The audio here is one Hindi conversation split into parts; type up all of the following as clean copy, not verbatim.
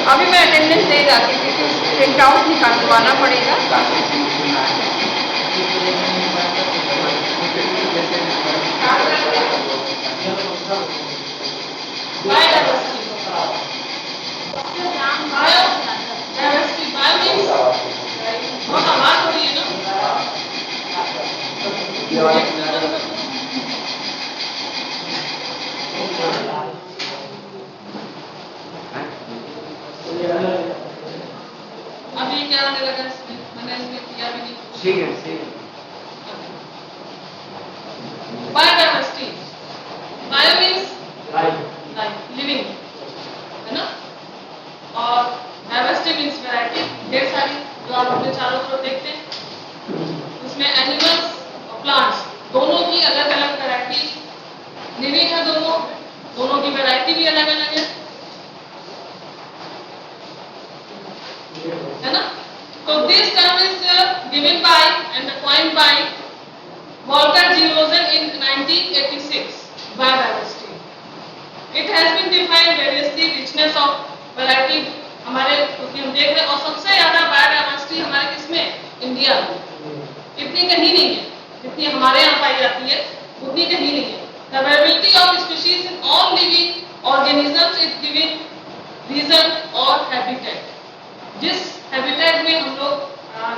अभी मैं अटेंडेंस दे जाती हूँ क्योंकि प्रिंट आउट निकालवाना पड़ेगा। अभी क्या आने लगा इसमें, मैंने इसमें किया भी नहीं। ठीक है। Biodiversity, bio means life, living, है ना, और डाइवर्सिटी मीन्स वैरायटी, ढेर सारी जो आप अपने चारों तरफ देखते हैं। उसमें एनिमल्स और प्लांट्स दोनों की अलग अलग वैरायटी, लिविंग है दोनों की वैरायटी भी अलग अलग है ना। तो this term is given by and coined bye Walter G. Rosen in 1986. Biodiversity. It has been defined variously, richness of variety हमारे क्योंकि हम देख रहे हैं, और सबसे ज्यादा बायोडाइवर्सिटी हमारे किसमें, इंडिया में। इतनी कहीं नहीं है जितनी हमारे यहाँ पाई जाती है, उतनी कहीं नहीं है। The variability of species in all living organisms is given reason और habitat. जिस habitat में हम लोग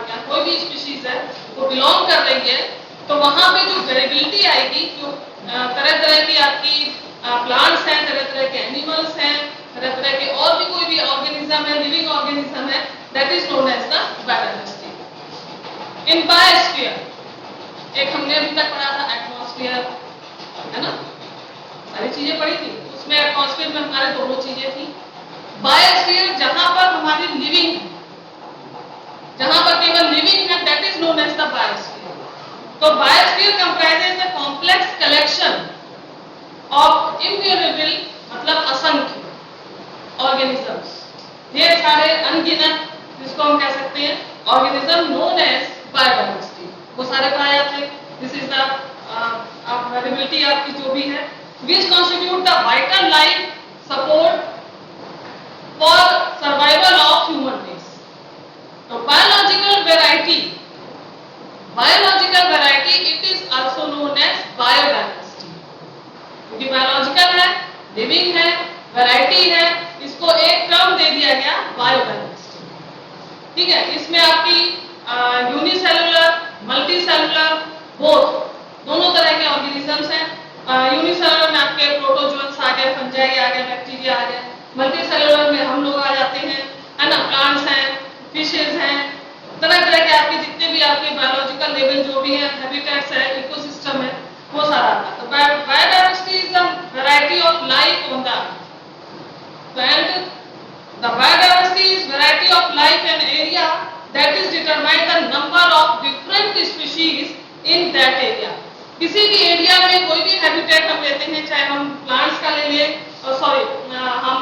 या कोई भी स्पीशीज है वो बिलोंग कर रही है, तो वहां पे जो वेरिएबिलिटी आएगी, जो तरह तरह की आपकी प्लांट्स हैं, तरह तरह के एनिमल्स हैं, तरह तरह के और भी कोई भी ऑर्गेनिज्म है, लिविंग ऑर्गेनिज्म है, that is known as the biodiversity. In biosphere एक हमने अभी तक पढ़ा था एटमॉस्फेयर, है ना, सारी चीजें पढ़ी थी। उसमें एटमॉस्फेयर में हमारे दोनों चीजें थी। बायोस्फीयर जहां पर हमारी लिविंग है, जहां पर केवल लिविंग है, that is known as the biosphere. तो biosphere comprises the complex collection of innumerable, मतलब असंख्य ऑर्गेनिजम्स, ढेर सारे अनगिनत, जिसको हम कह सकते हैं ऑर्गेनिज्म, नोन एज बायोडाइवर्सिटी। वो सारे पाए जाते हैं। दिस इज द वेरिएबिलिटी आपकी जो भी है, which constitute the vital life support for survival of human race. तो biological variety, biological variety it is also known as biodiversity, क्योंकि बायोलॉजिकल है, लिविंग है, वैरायटी है, इसको एक टर्म दे दिया गया बायोडाइवर्सिटी। ठीक है, इसमें आपकी यूनिसेलुलर, मल्टीसेलुलर, बोथ, दोनों तरह के ऑर्गेनिजम्स हैं। यूनिसेलुलर में आपके प्रोटोजोअन्स आ गए, फंजाई आ गए, बैक्टीरिया आ गए। मल्टीसेलुलर में हम लोग आ जाते हैं, है ना, प्लांट्स हैं, फिशेज हैं, तरह तरह के आपके जितने भी आपके बायोलॉजिकल लेवल जो भी है, हैबिटेट्स है, इकोसिस्टम है, वो सारा आता है। तो biodiversity is the variety of life on the earth, and the biodiversity is variety of life an area that is determine the number of different species in that area. किसी भी एरिया में कोई भी हैबिटेट हम लेते हैं, चाहे हम प्लांट्स का ले लें, और सॉरी हम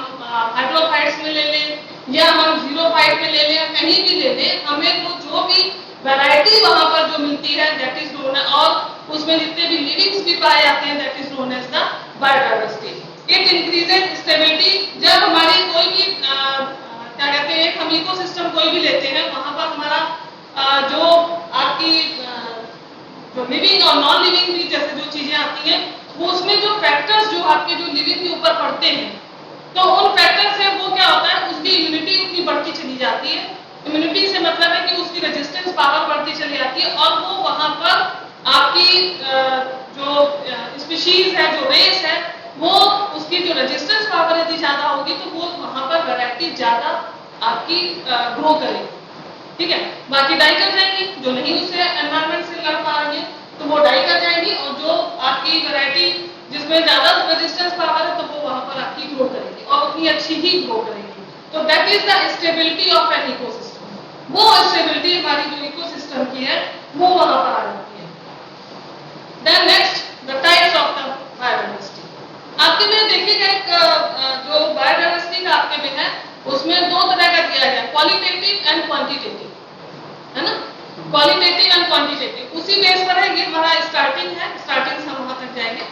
हाइड्रोफाइट्स में ले लें, या हम जीरोफाइट में ले लें, कहीं भी ले लें, हमें वो जो भी वैरायटी वहां पर जो मिलती है, दैट इज नोन, और उसमें जितने भी लिविंग्स भी पाए जाते हैं, that is known as the biodiversity. It increases stability. जब हमारी कोई भी क्या कहते हैं, हम इकोसिस्टम कोई भी लेते हैं, वहां पर हमारा जो आपकी जो लिविंग और नॉन लिविंग भी जैसे जो चीजें आती हैं, वो उसमें जो फैक्टर्स जो आपके जो लिविंग के ऊपर पड़ते हैं, तो उन फैक्टर से वो क्या होता है, उसकी इम्यूनिटी उतनी बढ़ती चली जाती है। इम्यूनिटी से मतलब है कि उसकी रेजिस्टेंस पावर बढ़ती चली जाती है, और वो वहां पर आपकी जो स्पीशीज है, जो रेस है, वो उसकी जो रेजिस्टेंस पावर यदि ज्यादा होगी, तो वो वहां पर वैरायटी ज्यादा आपकी ग्रो करेगी। ठीक है, बाकी डाई कर जाएंगी, जो नहीं उससे एनवायरमेंट से लड़ पा रही है, तो वो डाई कर जाएंगी, और जो आपकी वैरायटी जिसमें ज्यादा रेजिस्टेंस पावर है, तो वो वहां पर आपकी ग्रो करेगी, और उतनी अच्छी ही ग्रो करेगी। तो that is the stability of an ecosystem. वो स्टेबिलिटी हमारी जो इकोसिस्टम की है, वो वहां पर आ जाती है। Then next, the types of the biodiversity. आपके में देखिएगा, एक जो बायोडाइवर्सिटी का आपके में है, उसमें दो तरह का दिया गया, क्वालिटेटिव एंड क्वांटिटेटिव, है ना, क्वालिटेटिव एंड क्वांटिटेटिव। उसी बेस पर है, ये हमारा स्टार्टिंग है, स्टार्टिंग से हम वहां तक जाएंगे।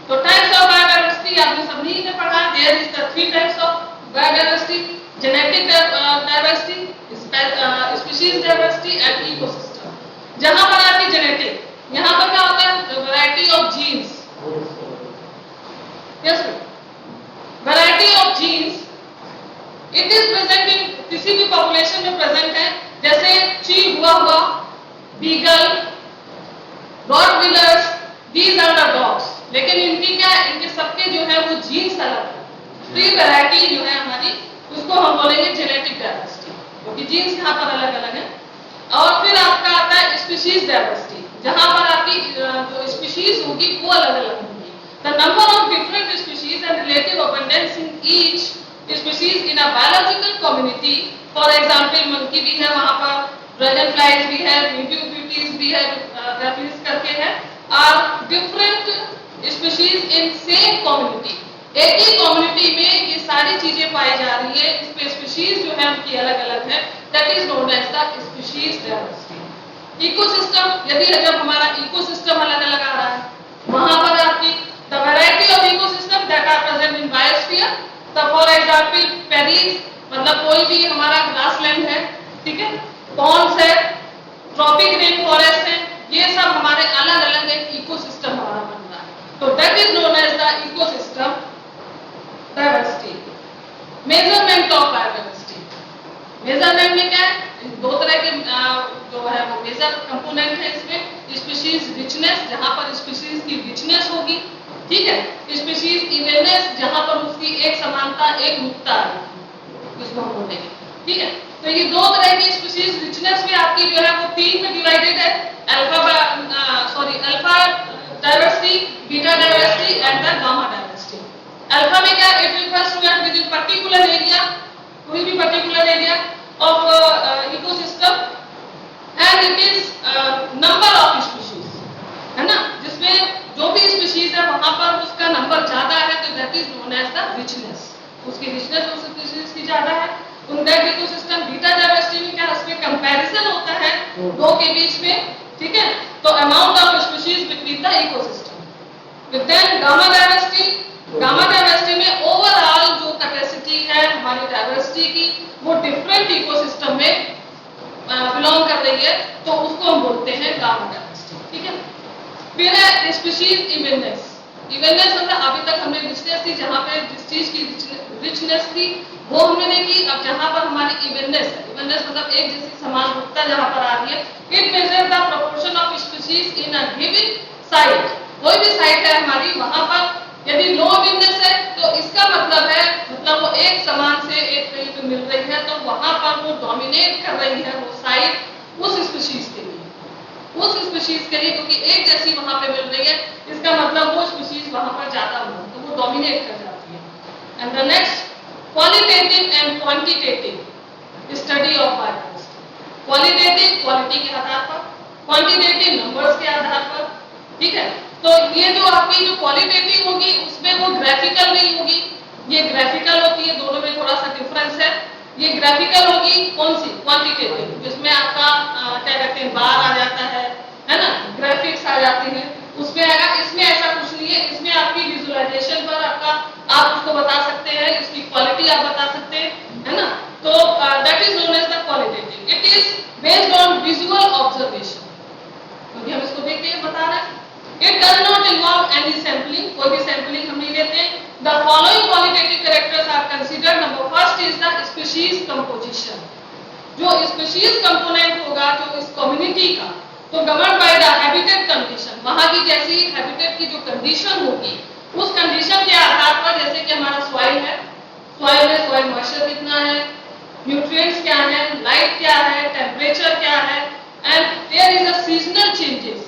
तो टाइप्स ऑफ बायोडाइवर्सिटी आपने सभी ने पढ़ा, there is the 3 types of biodiversity. Genetic diversity, species diversity and ecosystem. जहां पर आती जेनेटिक, यहां पर क्या होता है, variety of genes, yes, variety of genes it is present in, किसी भी पॉपुलेशन में प्रेजेंट है, जैसे chihuahua, beagle, rottweilers, these are the dogs. लेकिन इनकी क्या, इनके सबके जो है वो जीन्स अलग है, तो ये वैरायटी जो है हमारी, उसको हम बोलेंगे जेनेटिक डाइवर्सिटी, क्योंकि जीन्स यहाँ पर अलग अलग है। और फिर आपका आता है स्पीशीज डाइवर्सिटी, जहां पर आपकी जो स्पीशीज होगी वो अलग अलग होगी। The number of different species and relative abundance in each species in a biological community, for example monkey भी है वहां पर, ड्रैगन फ्लाइज भी है, ब्यूटीज भी है, रेफिस करके है, are different species in same community. एक ही कम्युनिटी में ये सारी चीजें पाई जा रही है, इसमें स्पीशीज जो है उनकी अलग अलग है, that is known as the species diversity. Ecosystem, यदि जब हमारा इकोसिस्टम अलग अलग आ रहा है, वहां पर आपकी the variety of ecosystem that are present in biosphere, तो फॉर एग्जांपल पेरीज, मतलब कोई भी हमारा ग्रासलैंड है, ठीक है, पॉन्ड्स है, ट्रॉपिक रेन फॉरेस्ट है, ये सब हमारे अलग अलग एक इकोसिस्टम हमारा बन रहा है, तो that is known as the ecosystem diversity. Measurement of biodiversity, measurement में क्या है, दो तरह के जो है वो मेजर कंपोनेंट है इसमें, स्पीशीज रिचनेस, जहां पर स्पीशीज की रिचनेस होगी, ठीक है, स्पीशीज इवेननेस, जहां पर उसकी एक समानता, एक रूपता है, इसको हम बोलेंगे, ठीक है। तो ये दो तरह की स्पीशीज रिचनेस में आपकी जो है वो तीन में डिवाइडेड है, alpha diversity, beta diversity and the gamma diversity. Alpha में क्या, it refers to that within particular area, कोई भी particular area of ecosystem, and it is number of species, है ना, जिसमें जो भी स्पीशीज है वहां पर उसका नंबर ज्यादा है, तो that is known as the richness, उसकी रिचनेस उस स्पीशीज की ज्यादा है। उन दैट इकोसिस्टम, बीटा डाइवर्सिटी में क्या, उसमें कंपैरिजन होता है दो के बीच में, ठीक है, तो amount of species between the ecosystem. Then gamma diversity, gamma diversity में ओवरऑल जो कैपेसिटी है हमारी डाइवर्सिटी की, वो डिफरेंट इकोसिस्टम में बिलोंग कर रही है, तो उसको हम बोलते हैं गामा डाइवर्सिटी, ठीक है। फिर है स्पीशीज इवेननेस, इवेननेस मतलब अभी तक हमने रिचनेस थी, जहां पे जिस चीज की रिचनेस थी वो हमने देखी, अब जहां पर हमारी इवेननेस है, इवेननेस मतलब एक जैसी समान रूपता जहां पर आ रही है, it measure the proportion of species in a given site, कोई भी साइट है हमारी, वहां पर यदि लो इवेननेस है तो इसका मतलब है, मतलब वो एक समान से एक कहीं पे मिल रही है, तो वहां पर वो डोमिनेट कर रही है वो साइट उस स्पीशीज के लिए, उस स्पीशीज के लिए, क्योंकि एक जैसी वहां पे मिल रही है, इसका मतलब वो स्पीशीज वहां पर ज्यादा हुआ, तो वो डोमिनेट कर जाती है। And the next, qualitative and quantitative study of biodiversity, qualitative quality के आधार पर, क्वांटिटेटिव नंबर्स के आधार पर, ठीक है। तो ये जो आपकी जो क्वालिटेटिव होगी उसमें वो ग्राफिकल नहीं होगी, ये ग्राफिकल होती है, दोनों में थोड़ा सा डिफरेंस है। ये ग्राफिकल होगी कौन सी, क्वांटिटेटिव, जिसमें आपका क्या कहते हैं, बार आ जाता है ना, ग्राफिक्स आ जाती हैं, उसमें आएगा। इसमें ऐसा कुछ नहीं है, इसमें आपकी विजुअलाइजेशन पर आपका, आप उसको बता सकते हैं, इसकी क्वालिटी आप बता सकते हैं, है ना, तो that is known as the qualitative, it is based on visual observation, क्योंकि हम इसको देख के बता रहे हैं। It does not involve any sampling, कोई भी सैंपलिंग हम नहीं लेते। The following qualitative characters are considered. Number first is the species composition. जो species component होगा जो इस community का, तो governed by the habitat condition, वहाँ की जैसी habitat की जो condition होगी, उस condition के आधार पर, जैसे कि हमारा soil है, soil में soil moisture कितना है, nutrients क्या है, light क्या है, temperature क्या है, and there is a seasonal changes,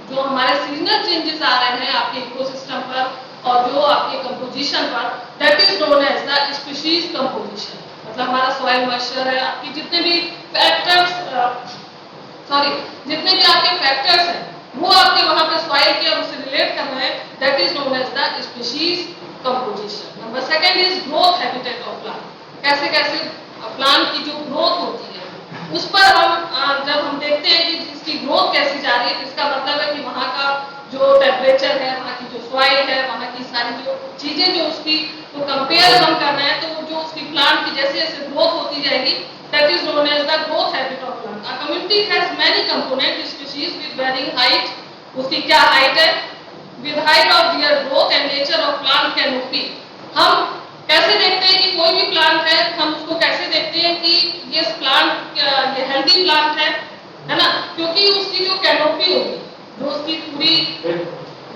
जो हमारे सीजनल चेंजेस आ रहे हैं आपके इकोसिस्टम पर और जो आपके कंपोजिशन पर, that is known as the species composition. मतलब हमारा सॉइल मॉइस्चर है, आपकी जितने भी फैक्टर्स, जितने भी आपके फैक्टर्स हैं वो आपके वहां पे सॉइल के और उससे रिलेट कर रहे हैं, that is known as the species composition. Number second is growth habitat of plant, कैसे कैसे प्लांट की जो ग्रोथ होती है उस पर हम जब हम देखते हैं कि इसकी ग्रोथ कैसी जा रही है, तो इसका मतलब है कि वहाँ का जो टेम्परेचर है, वहाँ की जो सॉइल है, वहाँ की सारी जो चीजें जो उसकी तो कंपेयर हम कर रहे हैं, तो जो उसकी प्लांट की जैसे जैसे ग्रोथ होती जाएगी, that is known as the growth habit of plant. A community has many component species with varying height, उसकी क्या हाइट है, with height of their growth and nature of plant canopy. हम कैसे देखते हैं कि कोई भी प्लांट है, हम उसको कैसे देखते हैं कि ये प्लांट ये हेल्दी प्लांट है ना, क्योंकि उसकी जो कैनोपी होगी, जो उसकी पूरी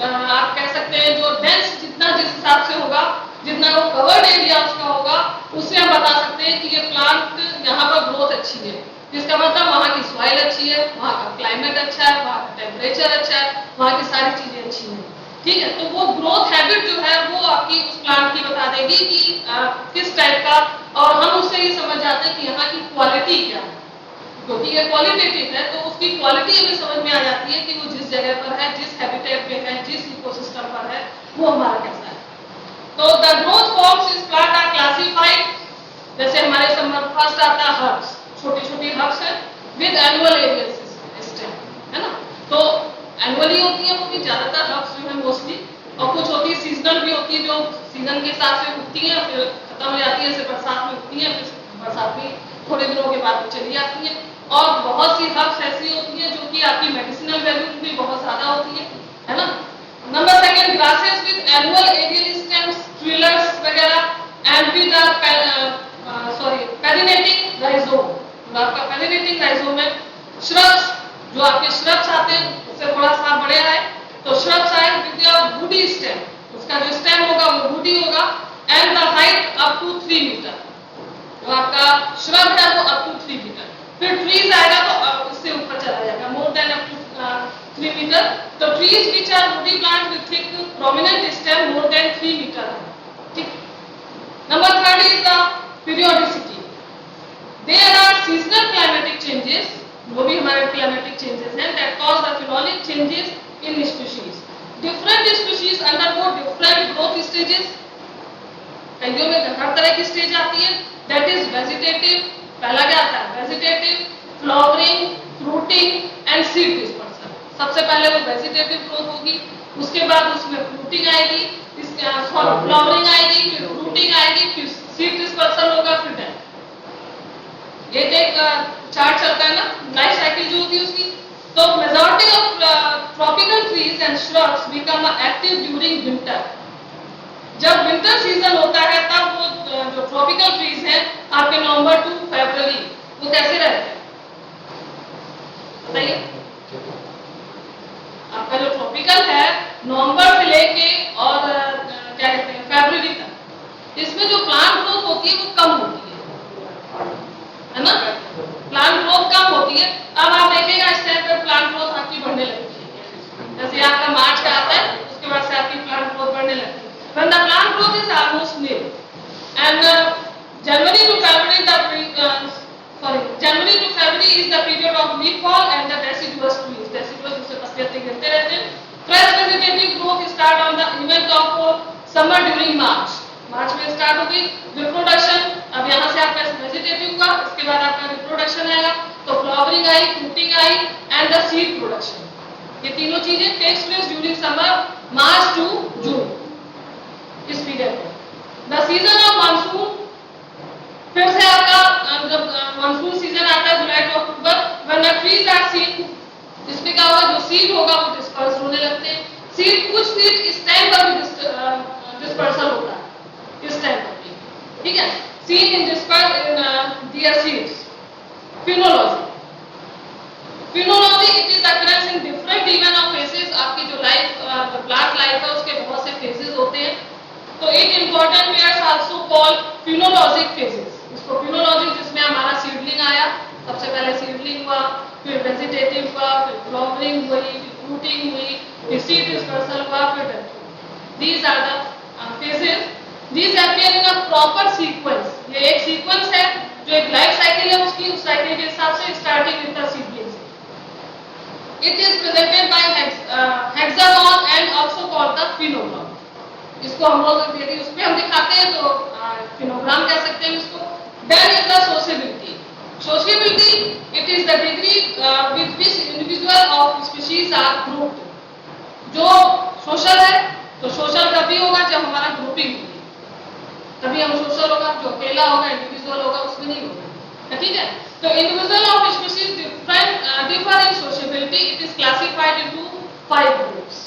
आप कह सकते हैं जो डेंस जितना जिस हिसाब से होगा, जितना वो कवर्ड एरिया उसका होगा, उससे हम बता सकते हैं कि ये प्लांट यहाँ पर ग्रोथ अच्छी है। जिसका मतलब वहाँ की सॉइल अच्छी है, वहाँ का क्लाइमेट अच्छा है, वहाँ का टेम्परेचर अच्छा है, वहाँ की सारी चीजें अच्छी हैं। ठीक है, तो वो ग्रोथ हैबिट जो है वो आपकी उस प्लांट की बता देगी कि किस टाइप का, और हम उससे ये समझ जाते हैं कि यहाँ की क्वालिटी क्या है, क्योंकि ये क्वालिटेटिव है, तो उसकी क्वालिटी हमें समझ में आ जाती है कि वो जिस जगह पर है, जिस हैबिटेट पे है, जिस इकोसिस्टम पर है, वो हमारा कैसा है। तो द ग्रोथ फॉर्म्स इस प्लांट आर क्लासिफाइड, जैसे हमारे संबंध फर्स्ट आता है हर्ब्स, छोटी छोटी हर्ब्स है विद एनुअल एरियल स्टेम, है ना, तो एनुअली होती है वो भी, ज्यादातर हर्ब्स जो है मोस्टली, और कुछ होती है सीजनल भी होती है, जो सीजन के हिसाब से उगती है, फिर खत्म हो जाती है, जैसे बरसात में उगती है, फिर बरसात में थोड़े दिनों के बाद चली जाती है। और बहुत सी हर्ब्स ऐसी होती है जो कि आपकी मेडिसिनल वैल्यू भी बहुत ज्यादा होती है ना। Number second, grasses with annual aerial stems, tillers वगैरह, एंड विद पेरिनेटिंग राइजोम, आपका पेरिनेटिंग राइजोम है। श्रब्स, जो आपके श्रब्स आते हैं उससे थोड़ा सा बड़े आए, तो श्रब्स आए विद वुडी स्टेम, उसका जो स्टेम होगा वो वुडी होगा, and the height up to 3 metre, जो आपका श्रब है वो अप टू 3 मीटर। फिर ट्रीज आएगा तो इससे ऊपर चला जाएगा, more than up to 3 metre. तो trees which are woody plant with thick prominent stem more than 3 metre है। ठीक। Number third is the periodicity. There are seasonal climatic changes, वो भी हमारे क्लाइमेटिक चेंजेस हैं, that cause the phenolic changes in species. Different species undergo different growth stages, कईयों में हर तरह की स्टेज आती है, दैट इज वेजिटेटिव, पहला क्या आता है vegetative, flowering, fruiting and seed dispersion. सबसे पहले वो वेजिटेटिव ग्रोथ होगी, उसके बाद उसमें फ्रूटिंग आएगी, फ्लावरिंग आएगी, फिर फ्रूटिंग आएगी, फिर सीड डिस्पर्सन होगा, फिर डेथ। ये एक चार्ट चलता है ना, लाइफ साइकिल जो होती है उसकी। तो majority of tropical trees and shrubs become active during winter. जब विंटर सीजन होता है तब वो जो ट्रॉपिकल ट्रीज हैं आपके नवंबर टू फरवरी, वो कैसे रहते हैं बताइए। आपका जो ट्रॉपिकल है नवंबर से लेके और क्या कहते हैं फरवरी तक, इसमें जो प्लांट ग्रोथ होती है वो कम होती है ना, प्लांट ग्रोथ कम होती है। अब आप देखिएगा इस टाइम पे प्लांट ग्रोथ आपकी बढ़ने लगती है, जैसे आपका मार्च का आता है उसके बाद से आपकी प्लांट ग्रोथ बढ़ने लगती है। When the plant growth is almost nil, and January to February January to February is the period of leaf fall and the deciduous trees. Deciduous जिससे पत्ते गिरते रहते हैं। Fresh vegetative growth start on the event of summer during March. मार्च में स्टार्ट होगी रिप्रोडक्शन। अब यहाँ से आपका वेजिटेटिव हुआ, इसके बाद आपका रिप्रोडक्शन आएगा, तो फ्लावरिंग आई, फ्रूटिंग आई एंड द सीड प्रोडक्शन। ये तीनों चीजें takes place during summer, March to June, इस पीरियड में। द सीजन ऑफ मानसून, फिर से आपका जब मानसून सीजन आता है July to October, when the trees are seed, इसमें क्या होगा जो सीड होगा वो डिस्पर्स होने लगते हैं। सीड, कुछ सीड इस टाइम पर भी डिस्पर्सल होता है, इस टाइम पर भी, ठीक है। Seed in disperse in their seeds. Phenology, phenology it is occurrence in different even of phases. आपकी जो लाइफ प्लांट लाइफ है उसके बहुत से फेजेस होते हैं, तो एक important pairs also called phenologic phases. इसको फिनोलॉजिक, जिसमें हमारा सीडलिंग आया, सबसे पहले सीडलिंग हुआ, फिर वेजिटेटिव हुआ, फिर फ्लावरिंग हुई, फिर फ्रूटिंग हुई, फिर सीड डिस्पर्सल हुआ, फिर death. These are the phases, these appear in a proper sequence. ये एक सीक्वेंस है, जो एक लाइफ साइकिल है उसकी, उस साइकिल के हिसाब से starting with the seedling. It is presented by hexagon and also called the phenogram. इसको हम लोग यदि उस पे हम दिखाते हैं तो फिनोग्राम कह सकते हैं इसको। Then is the sociability. Sociability it is the degree with which individual of species are grouped. जो सोशल है तो सोशल तभी होगा जब हमारा ग्रुपिंग होगी। तभी हम सोशल होगा, जो अकेला होगा इंडिविजुअल होगा उसमें नहीं होगा, ठीक है। तो individual of species differ in sociability. It is classified into 5 groups.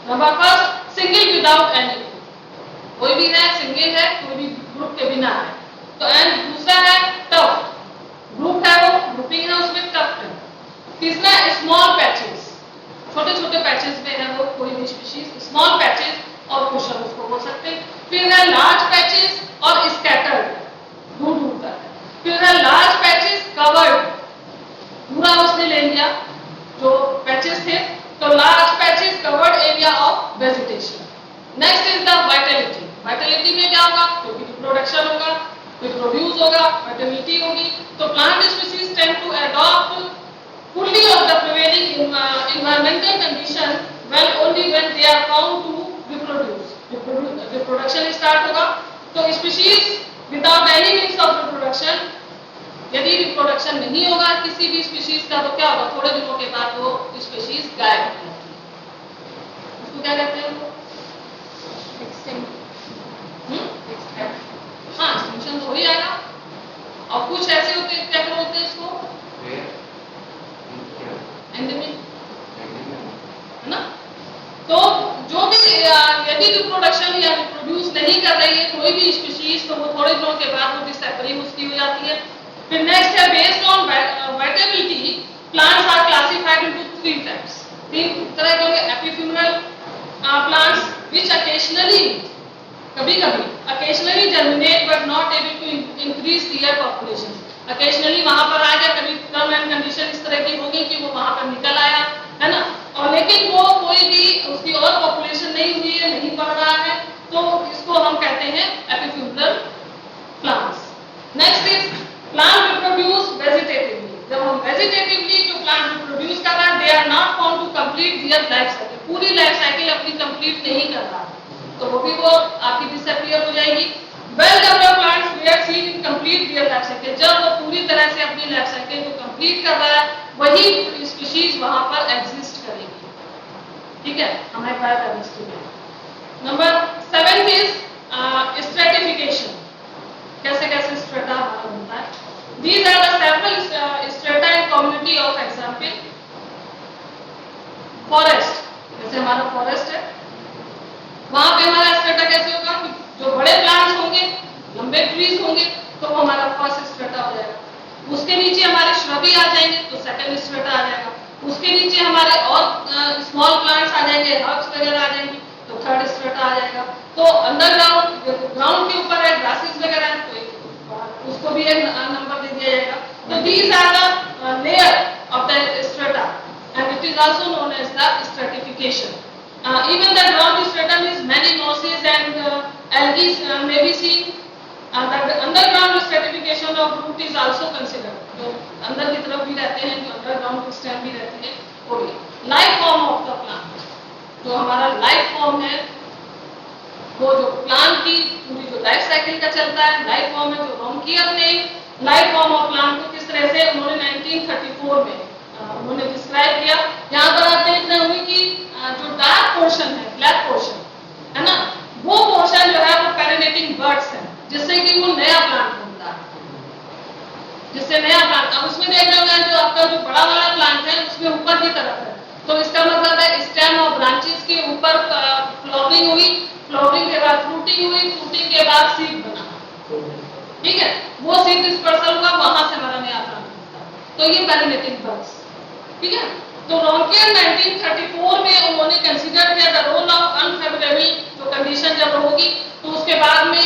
Number first, single without any group. कोई भी है सिंगल है, कोई भी ग्रुप के बिना है। तो एंड दूसरा है टफ, ग्रुप है वो ग्रुपिंग है उसमें टफ है। तीसरा स्मॉल पैचेस, छोटे छोटे पैचेस में है वो कोई भी स्पीशीज, स्मॉल पैचेस और कुशन उसको बोल सकते हैं। फिर है लार्ज पैचेस और स्कैटर्ड, दूर दूर तक। फिर है लार्ज पैचेस कवर्ड, पूरा उसने ले लिया जो पैचेस थे, तो large patches covered area of vegetation. Next is the Vitality, Vitality में क्या होगा, क्योंकि प्रोडक्शन होगा, कोई प्रोड्यूस होगा, वाइटलिटी होगी। तो plant species tend to adopt fully of the prevailing environmental condition well only when they are found to reproduce. Reproduction start होगा, तो species without any means of reproduction, यदि रिप्रोडक्शन नहीं होगा किसी भी स्पीशीज का तो क्या होगा, थोड़े दिनों के बाद वो स्पीशीज गायब हो जाती है। उसको क्या कहते हैं, हाँ एक्सटिंक्शन तो हो ही आएगा। और कुछ ऐसे होते हैं, क्या बोलते हैं इसको, एंडेमिक, है ना। तो जो भी यदि रिप्रोडक्शन या रिप्रोड्यूस नहीं कर रही है कोई भी स्पीशीज, तो वो थोड़े दिनों के बाद वो डिसअपीयरिंग उसकी हो जाती है। फिर नेक्स्ट है based on viability plants are classified into 3 types, 3 तरह के होंगे। एपिफ्यूमरल प्लांट्स व्हिच अकेशनली, कभी-कभी occasionally germinate but not able to increase their population. Occasionally वहां पर आ गया, कभी टर्म एंड कंडीशन इस तरह की होगी कि वो वहां पर निकल आया, है ना, और लेकिन वो कोई भी उसकी और पॉपुलेशन नहीं हुई है, नहीं बढ़ रहा है, तो इसको हम कहते हैं ephemeral plants. Next is plant reproduce vegetatively, जब हम वेजिटेटिवली जो प्लांट रिप्रोड्यूस कर रहा है, they are not found to complete their life cycle, पूरी लाइफ साइकिल अपनी कंप्लीट नहीं कर रहा, तो वो भी वो आपकी डिसअपीयर हो जाएगी। Well developed plants we are seen in complete their life cycle, जब वो पूरी तरह से अपनी लाइफ साइकिल को कंप्लीट कर रहा है, वही स्पीशीज वहां पर एग्जिस्ट करेगी, ठीक है, हमारे बायोडायवर्सिटी में। नंबर 7 इज स्ट्रेटिफिकेशन, कैसे कैसे स्ट्रेटा हमारा बनता है। These are the several strata in community of example. Forest, जैसे हमारा फॉरेस्ट है, वहां पे हमारा स्ट्रेटा कैसे होगा, जो बड़े प्लांट्स होंगे, लंबे ट्रीज होंगे, तो वो हमारा फर्स्ट स्ट्रेटा हो जाएगा। उसके नीचे हमारे श्रबी आ जाएंगे तो सेकंड स्ट्रेटा आ जाएगा। उसके नीचे हमारे और स्मॉल प्लांट्स आ जाएंगे, हर्ब्स वगैरह आ जाएंगे, तो थर्ड स्ट्रेटा आ जाएगा। तो अंडरग्राउंड, ग्राउंड के ऊपर है ग्रासेस वगैरह, तो उसको भी एक नंबर दे दिया जाएगा। तो these are the layer of the strata and it is also known as the stratification. Even the ground stratum is many mosses and algae may be seen. The underground stratification of root is also considered. जो अंदर की तरफ भी रहते हैं, जो अंडरग्राउंड स्टेम भी रहती है, वो भी। Life form of the plant, जो हमारा लाइफ फॉर्म है, वो जो प्लांट की पूरी जो लाइफ साइकिल का चलता है, लाइफ फॉर्म है, जो रोमकियर ने लाइफ फॉर्म ऑफ प्लांट को किस तरह से उन्होंने 1934 में उन्होंने डिस्क्राइब किया। यहाँ पर आप देख रहे होंगे कि जो डार्क पोर्शन है, ब्लैक पोर्शन है ना, वो पोर्शन जो है वो पेरिनेटिंग बर्ड्स है, जिससे कि वो नया प्लांट बनता है, जिससे नया प्लांट। अब उसमें देख रहे होंगे जो आपका जो बड़ा वाला प्लांट है उसमें ऊपर की तरफ है, तो इसका मतलब है स्टेम और ब्रांचेस के ऊपर फ्लावरिंग हुई, फ्लावरिंग के बाद फ्रूटिंग हुई, फ्रूटिंग के बाद सीड बना, ठीक है, वो सीड डिस्पर्सल हुआ, वहां से हमारा नया प्लांट बनता है। तो ये पेरिनेटिंग बर्ड्स, ठीक है। तो रोमकियर 1934 में उन्होंने कंसीडर किया द रोल ऑफ अनफेवरेबल, जो कंडीशन जब होगी तो उसके बाद में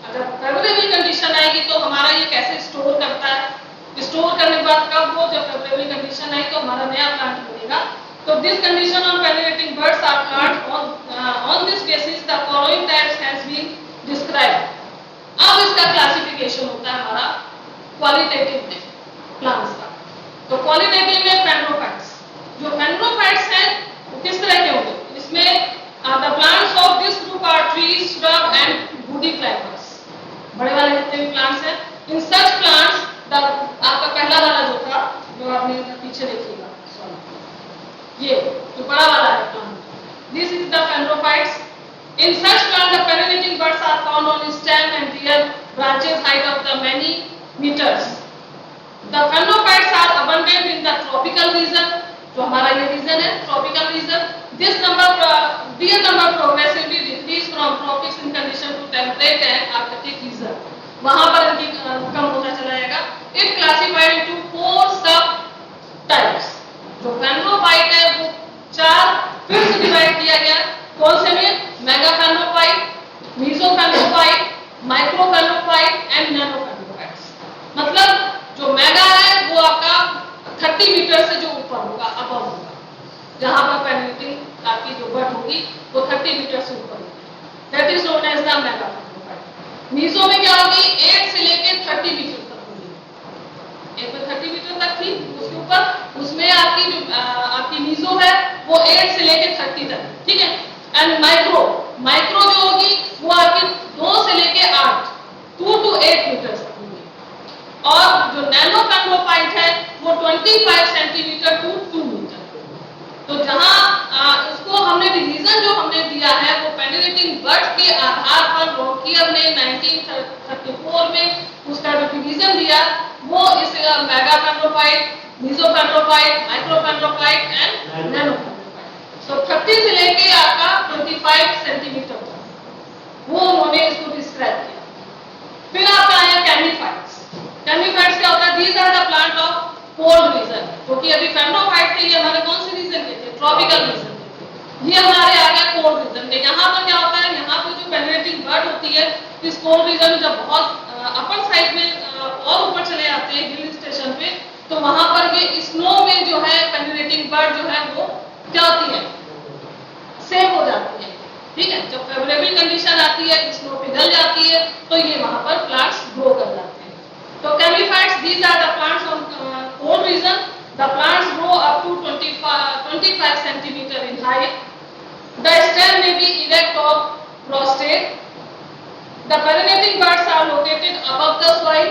अगर फेवरेबल कंडीशन आएगी तो हमारा ये कैसे स्टोर करता है, स्टोर करने के बाद कब वो जब फेवरेबल कंडीशन आई तो हमारा नया प्लांट बनेगा। तो this condition on perennating birds are plant on this basis the following types has been described. अब इसका क्लासिफिकेशन होता है हमारा क्वालिटेटिव में प्लांट्स का। तो क्वालिटेटिव में पेंड्रोफाइट्स, जो पेंड्रोफाइट्स हैं वो किस तरह के होंगे, इसमें the plants of this group are trees, shrub and woody climbers, बड़े वाले जितने भी प्लांट्स हैं। इन सच प्लांट्स आपका पहला वाला जो था, जो आपने पीछे देखिएगा, ये जो बड़ा वाला है plant, this is the phanerophytes. In such plant the perennating birds are found on stem and rear meters. The phenophytes are abundant in the tropical region. जो हमारा ये रीजन है tropical region. This number progressively decrease from tropics in condition to temperate and arctic region. वहां पर इनकी कम होता चला जाएगा. It classified into 4 sub types. जो phenophyte है वो 4 फिर से डिवाइड किया गया. कौन से में? Mega phenophyte, mesophenophyte, microphenophyte and nanophenophytes. मतलब जो मेगा है वो आपका 30 मीटर से जो ऊपर होगा, अबव होगा, जहां पर पेनिट्रेटिंग आपकी जो बर्ड होगी वो 30 मीटर से ऊपर होगी. That is known as the mega phanerophyte. Meso में क्या होगी? 8 से लेके 30 मीटर तक होगी. एक में 30 मीटर तक थी, उसके ऊपर उसमें आपकी जो आपकी मीजो है वो 8 से लेके 30 तक. ठीक है. एंड माइक्रो जो होगी वो आपकी 2 से लेके 8 2 to 8 मीटर तक होगी. और जो नैनो फेनोफाइट है वो 25 सेंटीमीटर टू 2 मीटर. तो जहां उसको हमने डिवीजन जो हमने दिया है वो पेनिट्रेटिंग बर्ड्स के आधार पर रॉकियर ने 1934 में उसका जो डिवीजन दिया वो इस मेगा फेनोफाइट, मेसोफेनोफाइट, माइक्रोफेनोफाइट एंड नैनोफेनोफाइट. तो 30 से लेके आपका 25 सेंटीमीटर तक वो उन्होंने इसको डिस्क्राइब किया. फिर आपका आया कैमिफाइट्स. कैमिफाइट्स क्या होता है? These are the plant of cold region. जो कि अभी फेनोफाइट थे, ये हमारे कौन से रीजन के थे? ट्रॉपिकल रीजन के थे. ये हमारे आ गया कोल्ड रीजन के. यहाँ पर क्या होता है? यहाँ पे जो पेनिट्रेटिंग बर्ड होती है इस कोल्ड रीजन में जब बहुत अपर साइड में और ऊपर चले जाते हैं हिल स्टेशन पे, तो वहां पर ये स्नो में जो है पेनिट्रेटिंग बर्ड जो है वो क्या होती है? सेव हो जाती है. ठीक है. जब फेवरेबल कंडीशन आती है, स्नो पिघल जाती है, तो ये वहां पर प्लांट्स ग्रो कर जाते हैं. तो कैमिफाइट्स, these are the plants on cold region. The plants grow up to 25 centimeter in height. The stem may be erect or prostrate. The perennating buds are located above the soil.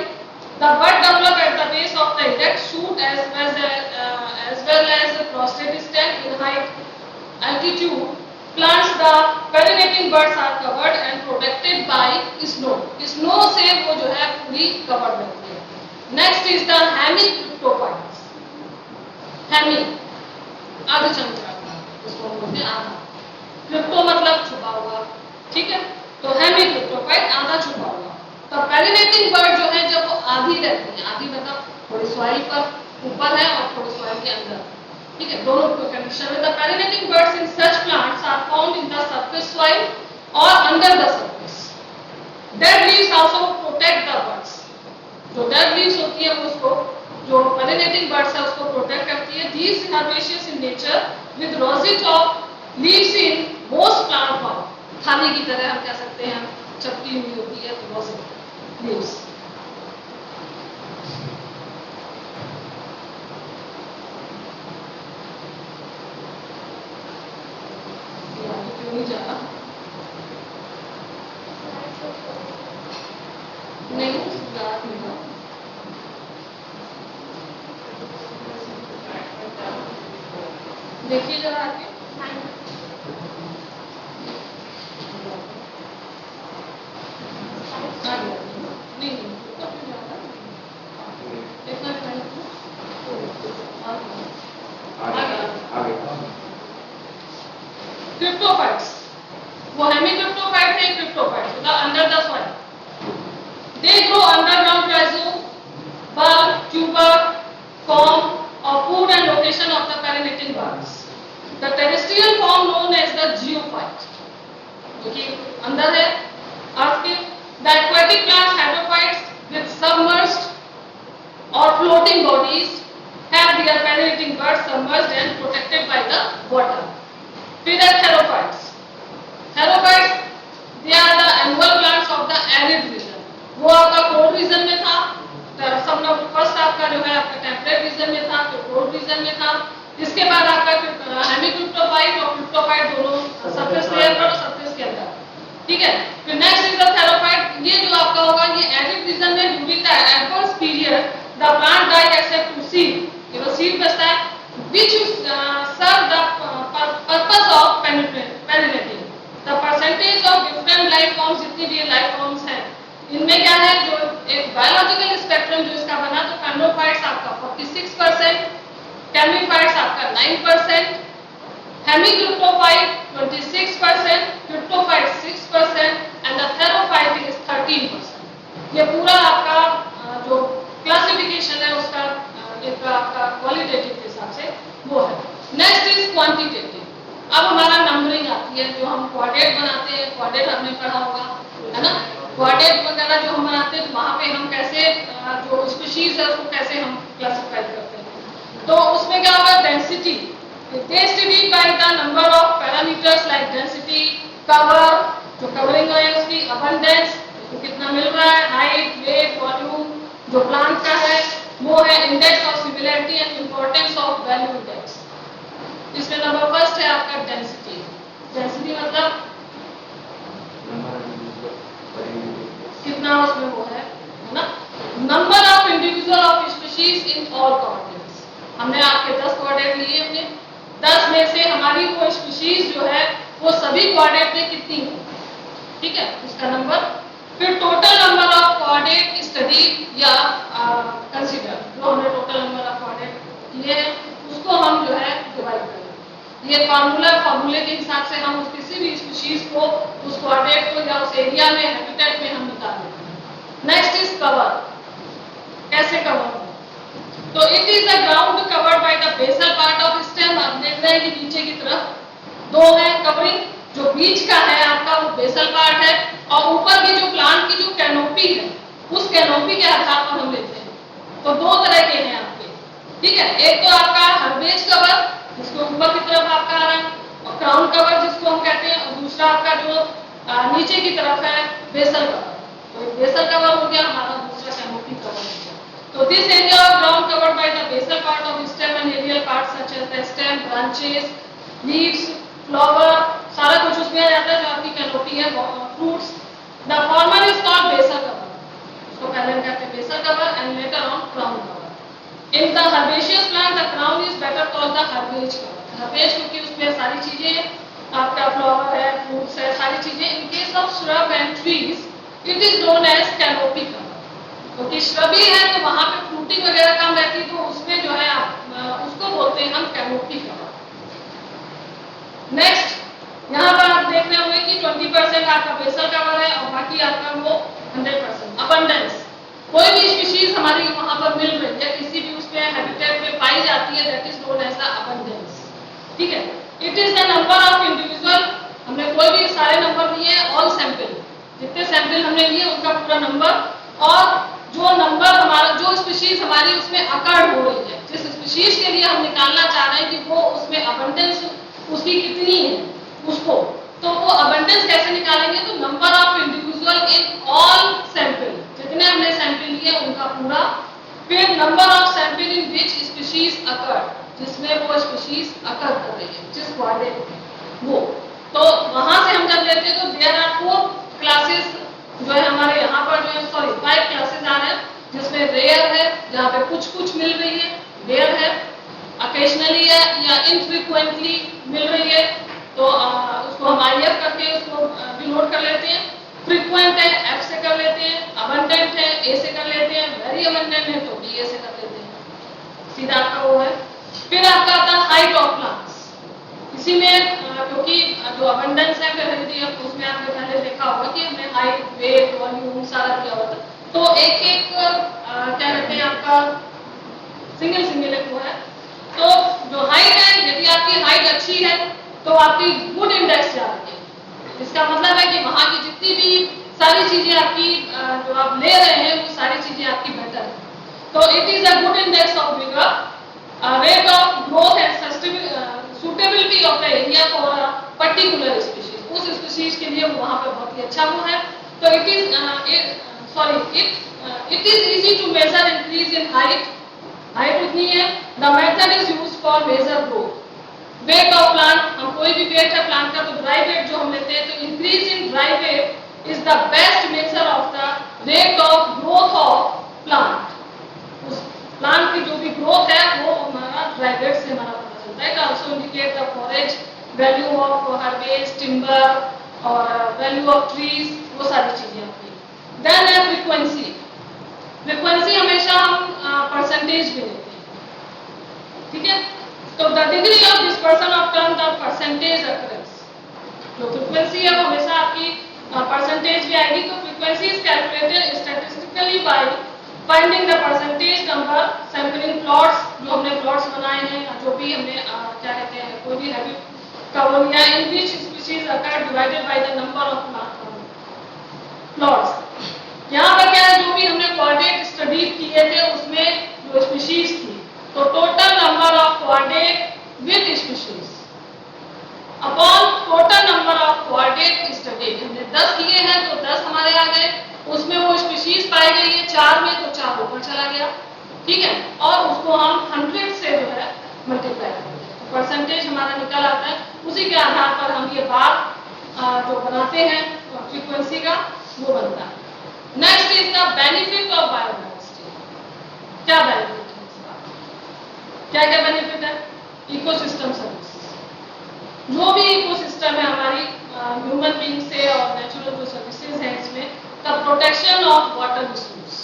The bud develop at the base of the erect shoot as well as the prostrate stem in height, altitude. Plants, the perennating buds are covered and protected by snow. Snow से वो जो है पूरी covered रहती है. Next is the hemicryptophytes. Hemi अर्धचंद्रा उसको बोलते हैं आधा. क्रिप्टो मतलब छुपा हुआ. ठीक है. तो हेमिक्रिप्टोफाइट आधा छुपा हुआ. तो पेनिट्रेटिंग बर्ड जो है जब वो आधी रहती है, आधी मतलब थोड़ी सॉइल पर ऊपर है और थोड़ी सॉइल के अंदर. ठीक है. दोनों कंडीशन में. The penetrating birds in such plants are found in the surface soil और under the surface. Dead leaves also protect the birds. जो डेड लीव्स होती है उसको जो पेनिट्रेटिंग बर्ड्स है उसको प्रोटेक्ट करती है. These herbaceous in nature with rosette of leaves in most plant form. थाली की तरह हम कह सकते हैं, चपटी हुई होती है तो रोजेट लीव्स. नहीं जा रहा. नहीं देखिए जरा आगे. नहीं क्रिप्टोफाइट्स. वो हेमिक्रिप्टोफाइट है. Cryptophytes under the soil. They grow underground rhizome, bulb, tuber, form of food and location of the perennating buds. The terrestrial form known as the geophyte, जो कि अंदर है अर्थ के. The aquatic plants hadrophytes with submerged or floating bodies have their penetrating buds submerged and protected by the water. फिर है therophytes. Therophytes, they are the annual plants of the arid region. वो आपका कोल्ड रीजन में था. सब लोग फर्स्ट आपका जो है आपका टेम्परेट रीजन में था, फिर कोल्ड रीजन में था. इसके बाद आपका हेमिक्रिप्टोफाइट और क्रिप्टोफाइट दोनों सरफेस लेयर पर और सरफेस के अंदर. ठीक है. फिर नेक्स्ट इज द थेरोफाइट. ये जो आपका होगा ये एरिड रीजन में during the adverse period the plant die except to seed. केवल सीड बचता है which serve the purpose of penetrating. The percentage of different life forms, जितनी भी life forms हैं इनमें क्या है, जो एक बायोलॉजिकल स्पेक्ट्रम जो इसका बना, तो कैम्नोफाइट्स आपका 46%, कैम्निफाइट्स आपका 9%, हेमीक्रिप्टोफाइट 26%, क्रिप्टोफाइट 6% एंड द थेरोफाइट इज 13%। ये पूरा आपका जो क्लासिफिकेशन है उसका एक आपका क्वालिटेटिव के हिसाब से वो है। Next is quantitative. अब हमारा नंबरिंग आती है, जो हम क्वाड्रेट बनाते हैं, क्वाड्रेट हमने पढ़ा होगा, है ना। क्वाड्रेट वगैरह जो हम बनाते हैं, तो वहां पे हम कैसे जो स्पीशीज है उसको कैसे हम क्लासिफाई करते हैं। तो उसमें क्या होगा, density tested by the number of parameters like density, cover, जो कवरिंग है उसकी, अबंडेंस, तो कितना मिल रहा है, हाइट, वेट, वॉल्यूम, जो प्लांट का है वो है, index of similarity and importance of value index. इसमें नंबर फर्स्ट है आपका डेंसिटी। डेंसिटी मतलब कितना उसमें वो है ना, number of individual of species in all coordinates. हमने आपके 10 कोऑर्डिनेट लिए, हमने 10 में से हमारी वो स्पीशीज जो है वो सभी कोऑर्डिनेट में कितनी है, ठीक है, उसका नंबर। फिर total number of coordinate study या कंसीडर, जो हमने टोटल नंबर ऑफ कोऑर्डिनेट किए हैं उसको हम जो है डिवाइड करें। ये फार्मूले के हिसाब से हम उस किसी भी स्पीशीज को, उस कोऑर्डिनेट को या उस एरिया में, हैबिटेट में हम निकाल देते हैं। Next is cover. कैसे कवर, तो it is the ground covered by the basal part of stem. आप देख रहे हैं कि नीचे की तरफ दो है कवरिंग, जो बीच का है आपका वो बेसल पार्ट है, और ऊपर की जो प्लांट की जो कैनोपी है उस कैनोपी के आधार पर हम लेते हैं। तो दो तरह के हैं आपके, ठीक है। एक तो आपका हर्बेज कवर जिसको ऊपर की तरफ आपका आ रहा है, और क्राउन कवर जिसको हम कहते हैं, और दूसरा आपका जो नीचे की तरफ है बेसल कवर। तो बेसल कवर हो गया हमारा, दूसरा कैनोपी कवर हो गया। तो this area of ground covered by the basal part of stem and aerial parts such as the stem, branches, leaves, flower, सारा कुछ उसमें आ जाता है जो आपकी कैनोपी है, fruits. The former is called basal cover, उसको पहले हम कहते हैं basal cover and latter on crown cover. In the herbaceous plant, the crown is better called the herbage cover. Herbage क्योंकि उसमें सारी चीजें आपका फ्लावर है, फ्रूट्स है, सारी चीजें। In case of shrub and trees, it is known as canopy cover. क्योंकि श्रबी है तो वहां पे फ्रूटिंग वगैरह कम रहती है, तो उसमें जो है उसको बोलते हैं हम कैनोपी कवर। नेक्स्ट यहाँ पर आप देख रहे होंगे कि 20% आपका बेसल कवर है और बाकी आपका वो 100%। अबंडेंस, कोई भी स्पीशीज हमारी वहां पर मिल रही है, किसी भी उसमें हैबिटेट में पाई जाती है, that is known as the abundance, ठीक है। It is the number of individual, हमने कोई भी सारे नंबर लिए, ऑल सैंपल, जितने सैंपल हमने लिए उनका पूरा नंबर, और जो नंबर हमारा, जो स्पीशीज हमारी उसमें अकर्ड हो रही है, जिस स्पीशीज के लिए हम निकालना चाह रहे हैं कि वो उसमें अबंडेंस उसकी कितनी है उसको, तो वो अबंडेंस कैसे निकालेंगे, तो number of individual in all sample, जितने हमने सैंपल लिए उनका पूरा। फिर number of sample in which species occur, जिसमें वो स्पीशीज अकर कर रही है, जिस कोऑर्डिनेट में वो, तो वहां से हम जब लेते हैं तो देयर आर 4 क्लासेस जो है हमारे यहाँ पर, जो है 5 क्लासेस आ रहे हैं, जिसमें रेयर है, जहाँ पे कुछ कुछ मिल रही है, रेयर है, अकेशनली है या इनफ्रीक्वेंटली मिल रही है, तो उसको हम IF करके उसको डिनोट कर लेते हैं। फ्रीक्वेंट है F से कर लेते हैं, अबंडेंट है A से कर लेते हैं, वेरी अबंडेंट है तो DA से कर लेते हैं, सीधा आपका वो है। फिर आपका आता है हाइट ऑफ प्लांट्स। इसी में क्योंकि जो अबंडेंस है फिर हेल्दी है, उसमें आपने पहले देखा होगा कि हमने हाइट, वेट, वॉल्यूम सारा दिया हुआ था, तो एक एक क्या कहते हैं आपका सिंगल एक वो है। तो जो हाइट है, यदि आपकी हाइट अच्छी है तो आपकी गुड इंडेक्स जा रही है, इसका मतलब है कि वहां की जितनी भी सारी चीजें आपकी जो आप ले रहे हैं वो सारी चीजें आपकी बेटर है। तो it is a good index of vigour, rate of growth and suitability of the area for a particular species, उस स्पीशीज के लिए वहां पे बहुत ही अच्छा वो है। तो it is easy to measure increase in height, height उतनी है। The method is used for measure growth. Weight of plant, हम कोई भी वेट है प्लांट का तो ड्राई वेट जो हम लेते हैं, तो increase in dry weight is the best measure of the rate of growth of plant. उस प्लांट की जो भी ग्रोथ है वो हमारा ड्राई वेट से हमारा पता चलता है। Also indicate the forage value of herbage, timber और वैल्यू ऑफ ट्रीज, वो सारी चीजें आपकी। देन है फ्रीक्वेंसी। फ्रीक्वेंसी हमेशा हम परसेंटेज में लेते हैं, ठीक है। तो the degree of dispersion of term the percentage occurrence, जो फ्रीक्वेंसी है वो हमेशा आपकी परसेंटेज भी आएगी। तो frequency is calculated statistically by finding the percentage number sampling plots, जो हमने प्लॉट्स बनाए हैं, जो भी हमने क्या कहते हैं कोई भी हैबिट कवर या in which species occur divided by the number of plots. यहाँ पर क्या है, जो भी हमने कोऑर्डिनेट स्टडी किए थे उसमें जो स्पीशीज थी, तो total number of coordinate with species upon total number of coordinate studied, हमने 10 किए हैं तो 10 हमारे आ गए, उसमें वो स्पीशीज पाई गई है 4 में तो 4 ऊपर चला गया, ठीक है। और उसको हम 100 से जो है मल्टीप्लाई करते हैं, तो परसेंटेज हमारा निकल आता है। उसी के आधार पर हम ये बात जो बनाते हैं फ्रीक्वेंसी का वो बनता है। Next is the benefit of biodiversity. क्या बेनिफिट है इसका, क्या क्या बेनिफिट है? इकोसिस्टम सर्विसेज, जो भी इकोसिस्टम है हमारी ह्यूमन बीइंग से और नेचुरल जो सर्विसेज है इसमें, the protection of water resource,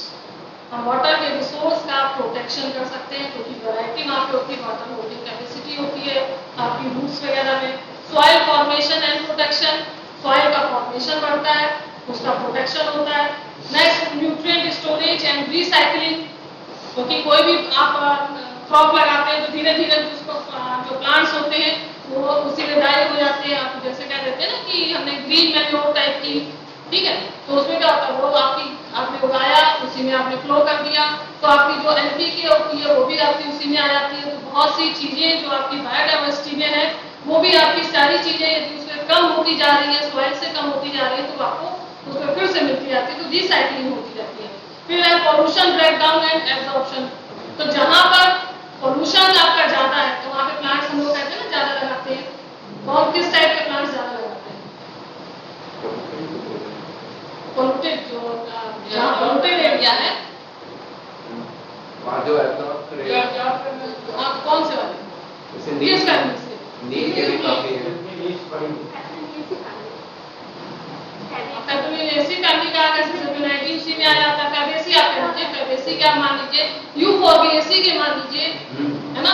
हम वाटर के रिसोर्स का प्रोटेक्शन कर सकते हैं, क्योंकि वैरायटी वहाँ पे होती है, वाटर होल्डिंग कैपेसिटी होती है आपकी रूट्स वगैरह में। Soil formation and protection, soil का फॉर्मेशन बढ़ता है, उसका प्रोटेक्शन होता है। Next nutrient storage and recycling, क्योंकि कोई भी आप क्रॉप लगाते हैं तो धीरे धीरे उसको जो प्लांट्स होते हैं वो उसी में डाई हो जाते हैं, आप जैसे कह देते हैं ना कि हमने ग्रीन मैन्योर टाइप की, ठीक है। तो उसमें क्या होता है, वो आपने उगाया, उसी में आपने फ्लो कर दिया, तो आपकी जो एनपीके होती है वो भी आपकी उसी में आ जाती है। तो बहुत सी चीजें जो आपकी बायोडाइवर्सिटी में है वो भी आपकी सारी चीजें यदि उसमें कम होती जा रही है, सॉइल से कम होती जा रही है, तो आपको उसमें फिर से मिलती जाती है, तो रिसाइकलिंग होती जाती है। फिर है पॉल्यूशन ब्रेकडाउन एंड एब्जॉर्प्शन, तो जहां पर पॉल्यूशन आपका ज्यादा है तो वहां पे प्लांट्स हम लोग कहते हैं ना ज्यादा लगाते हैं, कौन किस टाइप के प्लांट्स ज्यादा लगाते हैं? पोल्यूटेड, जो जहां पोल्यूटेड एरिया है जो है आप कौन से वाले नीड से नीड के भी काफी है। फेबुलेसी फैमिली का अगर सेबुलाइटी उसी में आ जाता है। फैबेसी आप कह लीजिए, फैबेसी क्या मान लीजिए, यूफोर्बिएसी के मान लीजिए, है ना।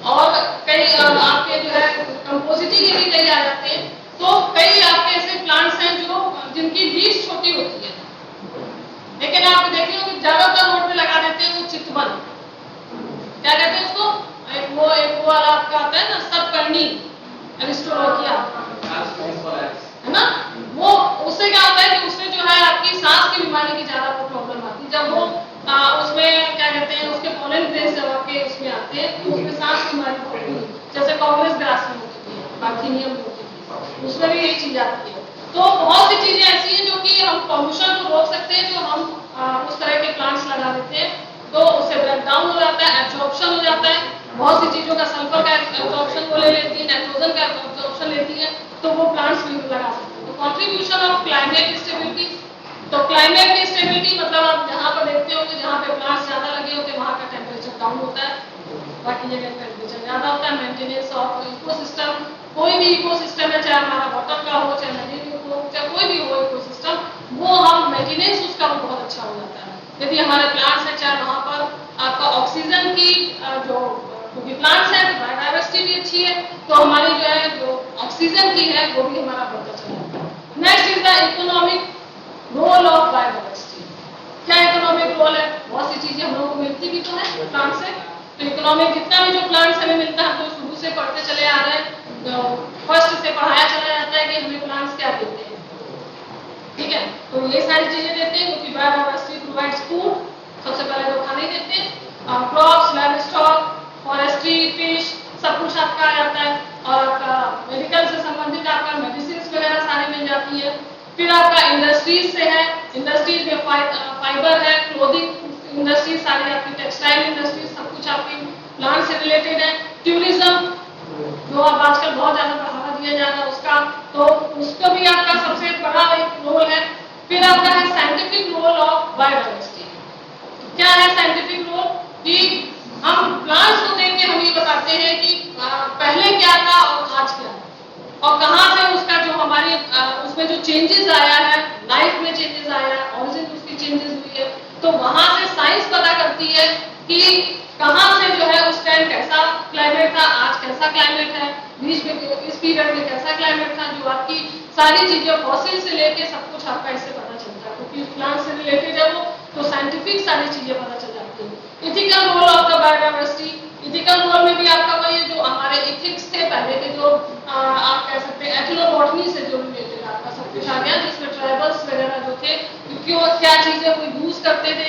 और कई आपके जो है कंपोजिटी के भी कई आ जाते हैं। तो कई आपके ऐसे प्लांट्स हैं जो जिनकी लीव्स छोटी होती है, लेकिन आप देखिए कि ज्यादातर रोड पे लगा देते हैं वो चितवन, क्या कहते हैं उसको, एक वो वाला आपका आता है ना सबकर्णी एरिस्टोलोकिया, है ना। वो उससे क्या होता है कि उससे जो है आपकी सांस की बीमारी की ज्यादा प्रॉब्लम आती है। जब वो उसमें क्या कहते हैं उसके पोलन ग्रेन्स जब आपके उसमें आते हैं तो उसमें सांस की बीमारी होती है, जैसे कांग्रेस ग्रास में होती है, बार्थिनियम होती है, उसमें भी यही चीज आती है। तो बहुत सी चीजें ऐसी हैं जो कि हम पॉल्यूशन को रोक सकते हैं, जो हम उस तरह के प्लांट्स लगा देते हैं तो उससे ब्रेक डाउन हो जाता है, एब्जॉर्प्शन हो जाता है। बहुत सी चीजों का सल्फर का एब्जॉर्प्शन वो ले लेती है, नाइट्रोजन का एब्जॉर्प्शन लेती है, तो वो प्लांट्स भी लगा सकते हैं। तो कंट्रीब्यूशन ऑफ क्लाइमेट स्टेबिलिटी, तो क्लाइमेट की स्टेबिलिटी मतलब आप जहाँ पर देखते हो कि जहाँ पे प्लांट्स ज्यादा लगे होते हैं वहाँ का टेम्परेचर डाउन होता है, बाकी जगह टेम्परेचर ज्यादा होता है। मेंटेनेंस ऑफ इकोसिस्टम, कोई भी इकोसिस्टम है, चाहे हमारा वाटर का हो, चाहे नदी हो, चाहे कोई भी हो इकोसिस्टम, वो हम मेंटेनेंस उसका बहुत अच्छा हो जाता है यदि हमारे प्लांट्स है, चाहे वहाँ पर आपका ऑक्सीजन की जो, क्योंकि प्लांट्स है तो बायोडाइवर्सिटी भी अच्छी है, तो हमारी जो है जो ऑक्सीजन की है वो भी हमारा बहुत अच्छा है। Next is the economic role of biodiversity. क्या इकोनॉमिक रोल है? बहुत सी चीजें हम लोगों को मिलती भी तो है प्लांट से, तो इकोनॉमिक जितना भी जो प्लांट्स हमें मिलता है, हम तो शुरू से पढ़ते चले आ रहे हैं, फर्स्ट से पढ़ाया चला जाता है कि हमें प्लांट्स क्या देते हैं, ठीक है। तो ये सारी चीजें देते हैं, क्योंकि बायोडाइवर्सिटी प्रोवाइड्स फूड, सबसे पहले तो खाने देते हैं, crops, live stock, forestry, fish, सब कुछ आपका आ जाता है। और आपका मेडिकल से संबंधित आपका मेडिसिन वगैरह सारी मिल जाती है। फिर आपका इंडस्ट्रीज से है, इंडस्ट्रीज में फाइबर है, क्लोथिंग इंडस्ट्रीज सारी आपकी, टेक्सटाइल इंडस्ट्रीज सब कुछ आपकी प्लांट से रिलेटेड है। टूरिज्म जो अब आजकल बहुत ज्यादा बढ़ावा दिया जा रहा है उसका, तो उसका भी आपका सबसे बड़ा एक रोल है। फिर आपका है साइंटिफिक रोल ऑफ बायोडाइवर्सिटी। क्या है साइंटिफिक रोल? कि हम प्लांट्स को देख के हम ये बताते हैं कि पहले क्या था और आज क्या है, और कहाँ से उसका जो हमारे उसमें जो चेंजेस आया है, लाइफ में चेंजेस आया है, ओरिजिन उसकी कि कहाँ से जो है उस टाइम कैसा क्लाइमेट था, आज कैसा क्लाइमेट है, बीच में इस पीरियड में कैसा क्लाइमेट था, जो आपकी सारी चीजें फॉसिल से लेके सब कुछ आपका इससे पता चलता है, क्योंकि प्लांट से रिलेटेड है वो, तो साइंटिफिक सारी चीजें पता चल जाती है। Ethical role of the biodiversity, ethical role में भी आपका वही जो हमारे इथिक्स थे पहले के, जो आप कह सकते हैं एथनोबॉटनी से जो रिलेटेड आपका सब कुछ आ गया, जिसमें ट्राइबल्स वगैरह जो थे क्यों क्या चीजें वो यूज करते थे,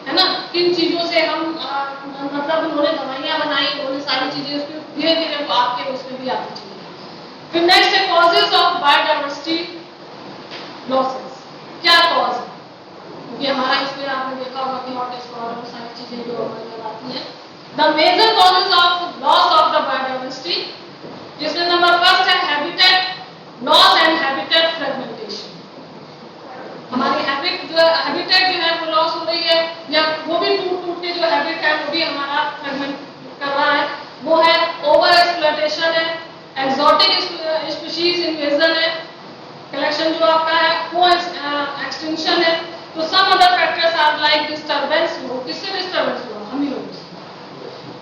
है ना, किन चीजों से हम मतलब उन्होंने दवाइयां बनाई, उन्होंने सारी चीजें उसको धीरे धीरे वो आपके उसमें भी आती चली। फिर नेक्स्ट है कॉजेज ऑफ बायोडायवर्सिटी लॉसेस। क्या कॉज है, क्योंकि हमारा इसमें आपने देखा होगा कि हॉट स्पॉट और सारी चीजें जो हमारी आती हैं। The major causes of loss of the biodiversity, जिसमें नंबर फर्स्ट है habitat loss and habitat fragmentation. हमारी हैबिटेट जो है वो लॉस हो रही है, या वो भी टूट के जो हैबिट है वो भी हमारा फ्रेगमेंट कर रहा है। वो है ओवर एक्सप्लॉयटेशन है, एक्सोटिक स्पीशीज इन्वेजन है, कलेक्शन जो आपका है वो एक्सटिंक्शन है। तो some other factors are like disturbance. किससे डिस्टर्बेंस हुआ? हम ही लोगों से।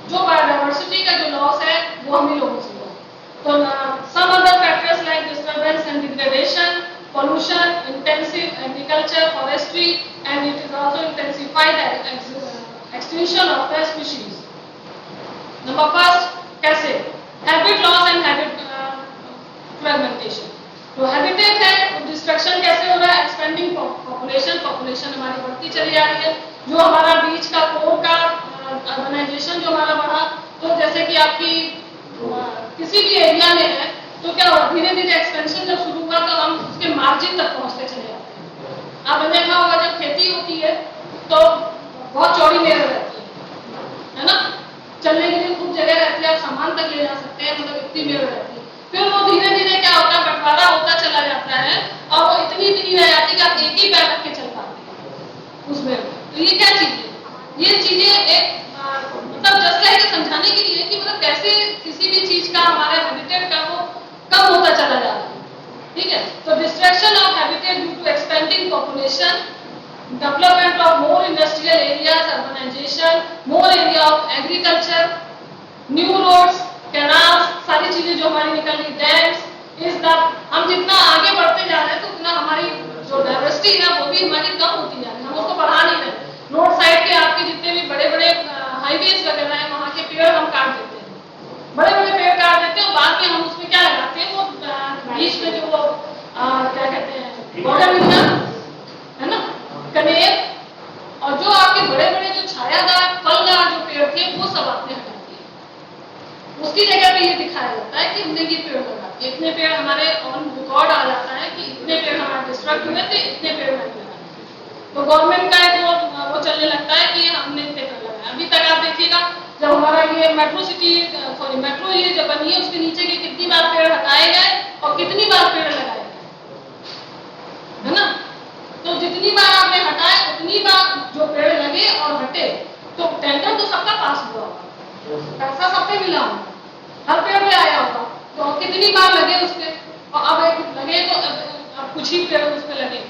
जो बायोडायवर्सिटी का जो लॉस है वो हम ही लोगों से हुआ। तो some other factors like disturbance and degradation, pollution, intensive agriculture, forestry, and it is also intensified extinction of the species. Number first, कैसे? Habit loss and habit fragmentation. तो habitat है, destruction कैसे हो रहा है? Expanding population हमारी बढ़ती चली आ रही है। जो हमारा बीच का कोर का urbanization जो हमारा बढ़ा, तो जैसे कि आपकी किसी भी एरिया में है तो क्या हुआ, धीरे धीरे एक्सपेंशन जब शुरू हुआ तो हम उसके मार्जिन तक पहुंचते चले जाते हैं। आपने देखा होगा जब खेती होती है तो बहुत चौड़ी लेयर रहती है ना, चलने के लिए खूब जगह रहती है, आप सामान तक ले जा सकते हैं, मतलब इतनी लेयर रहती है। फिर वो धीरे धीरे क्या होता है, बंटवारा होता चला जाता है और वो इतनी रह जाती है कि आप एक ही पैर रख के चल पाते हैं उसमें। तो ये क्या चीज है, ये चीजें एक मतलब जस्ट लाइक समझाने के लिए कि मतलब कैसे किसी भी चीज का हमारे हैबिटेट का वो कम होता चला जा रहा है, ठीक है। तो destruction of habitat due to expanding population, development of more industrial areas, urbanisation, more area of agriculture, new roads, canals, सारी चीजें जो हमारी निकल रही, डैम्स, इस द हम जितना आगे बढ़ते जा रहे हैं तो उतना हमारी जो डाइवर्सिटी है वो भी हमारी कम होती जा रही है, हम उसको बढ़ा नहीं रहे। रोड साइड के आपके जितने भी बड़े बड़े हाईवेज वगैरह है वहाँ के पेड़ हम काट देते हैं, बड़े बड़े पेड़ काट देते हैं और बाद में हम उसमें क्या लगाते हैं, वो बीच में जो वो क्या कहते हैं बॉर्डर है ना, कनेर, और जो आपके बड़े बड़े जो छायादार फलदार जो पेड़ थे वो सब आपने हटा दिए। उसकी जगह पे ये दिखाया जाता है कि हमने ये पेड़ लगा दिए, इतने पेड़ हमारे ऑन रिकॉर्ड आ जाता है कि इतने पेड़ हमारे डिस्ट्रक्ट हुए थे, इतने पेड़ नहीं लगाए। तो गवर्नमेंट का एक वो चलने लगता है कि हमने इतने पेड़ लगाए। अभी तक आप देखिएगा जब हमारा ये मेट्रो ये जब बनी है उसके नीचे के कितनी बार पेड़ हटाए गए और कितनी बार पेड़ लगाए गए, है ना। तो जितनी बार आपने हटाए उतनी बार जो पेड़ लगे और हटे, तो टेंडर तो सबका पास हुआ होगा, पैसा सब पे मिला होगा, हर पेड़ पे आया होगा, तो कितनी बार लगे उस पे, और अब लगे तो अब कुछ ही पेड़ उस पे लगे,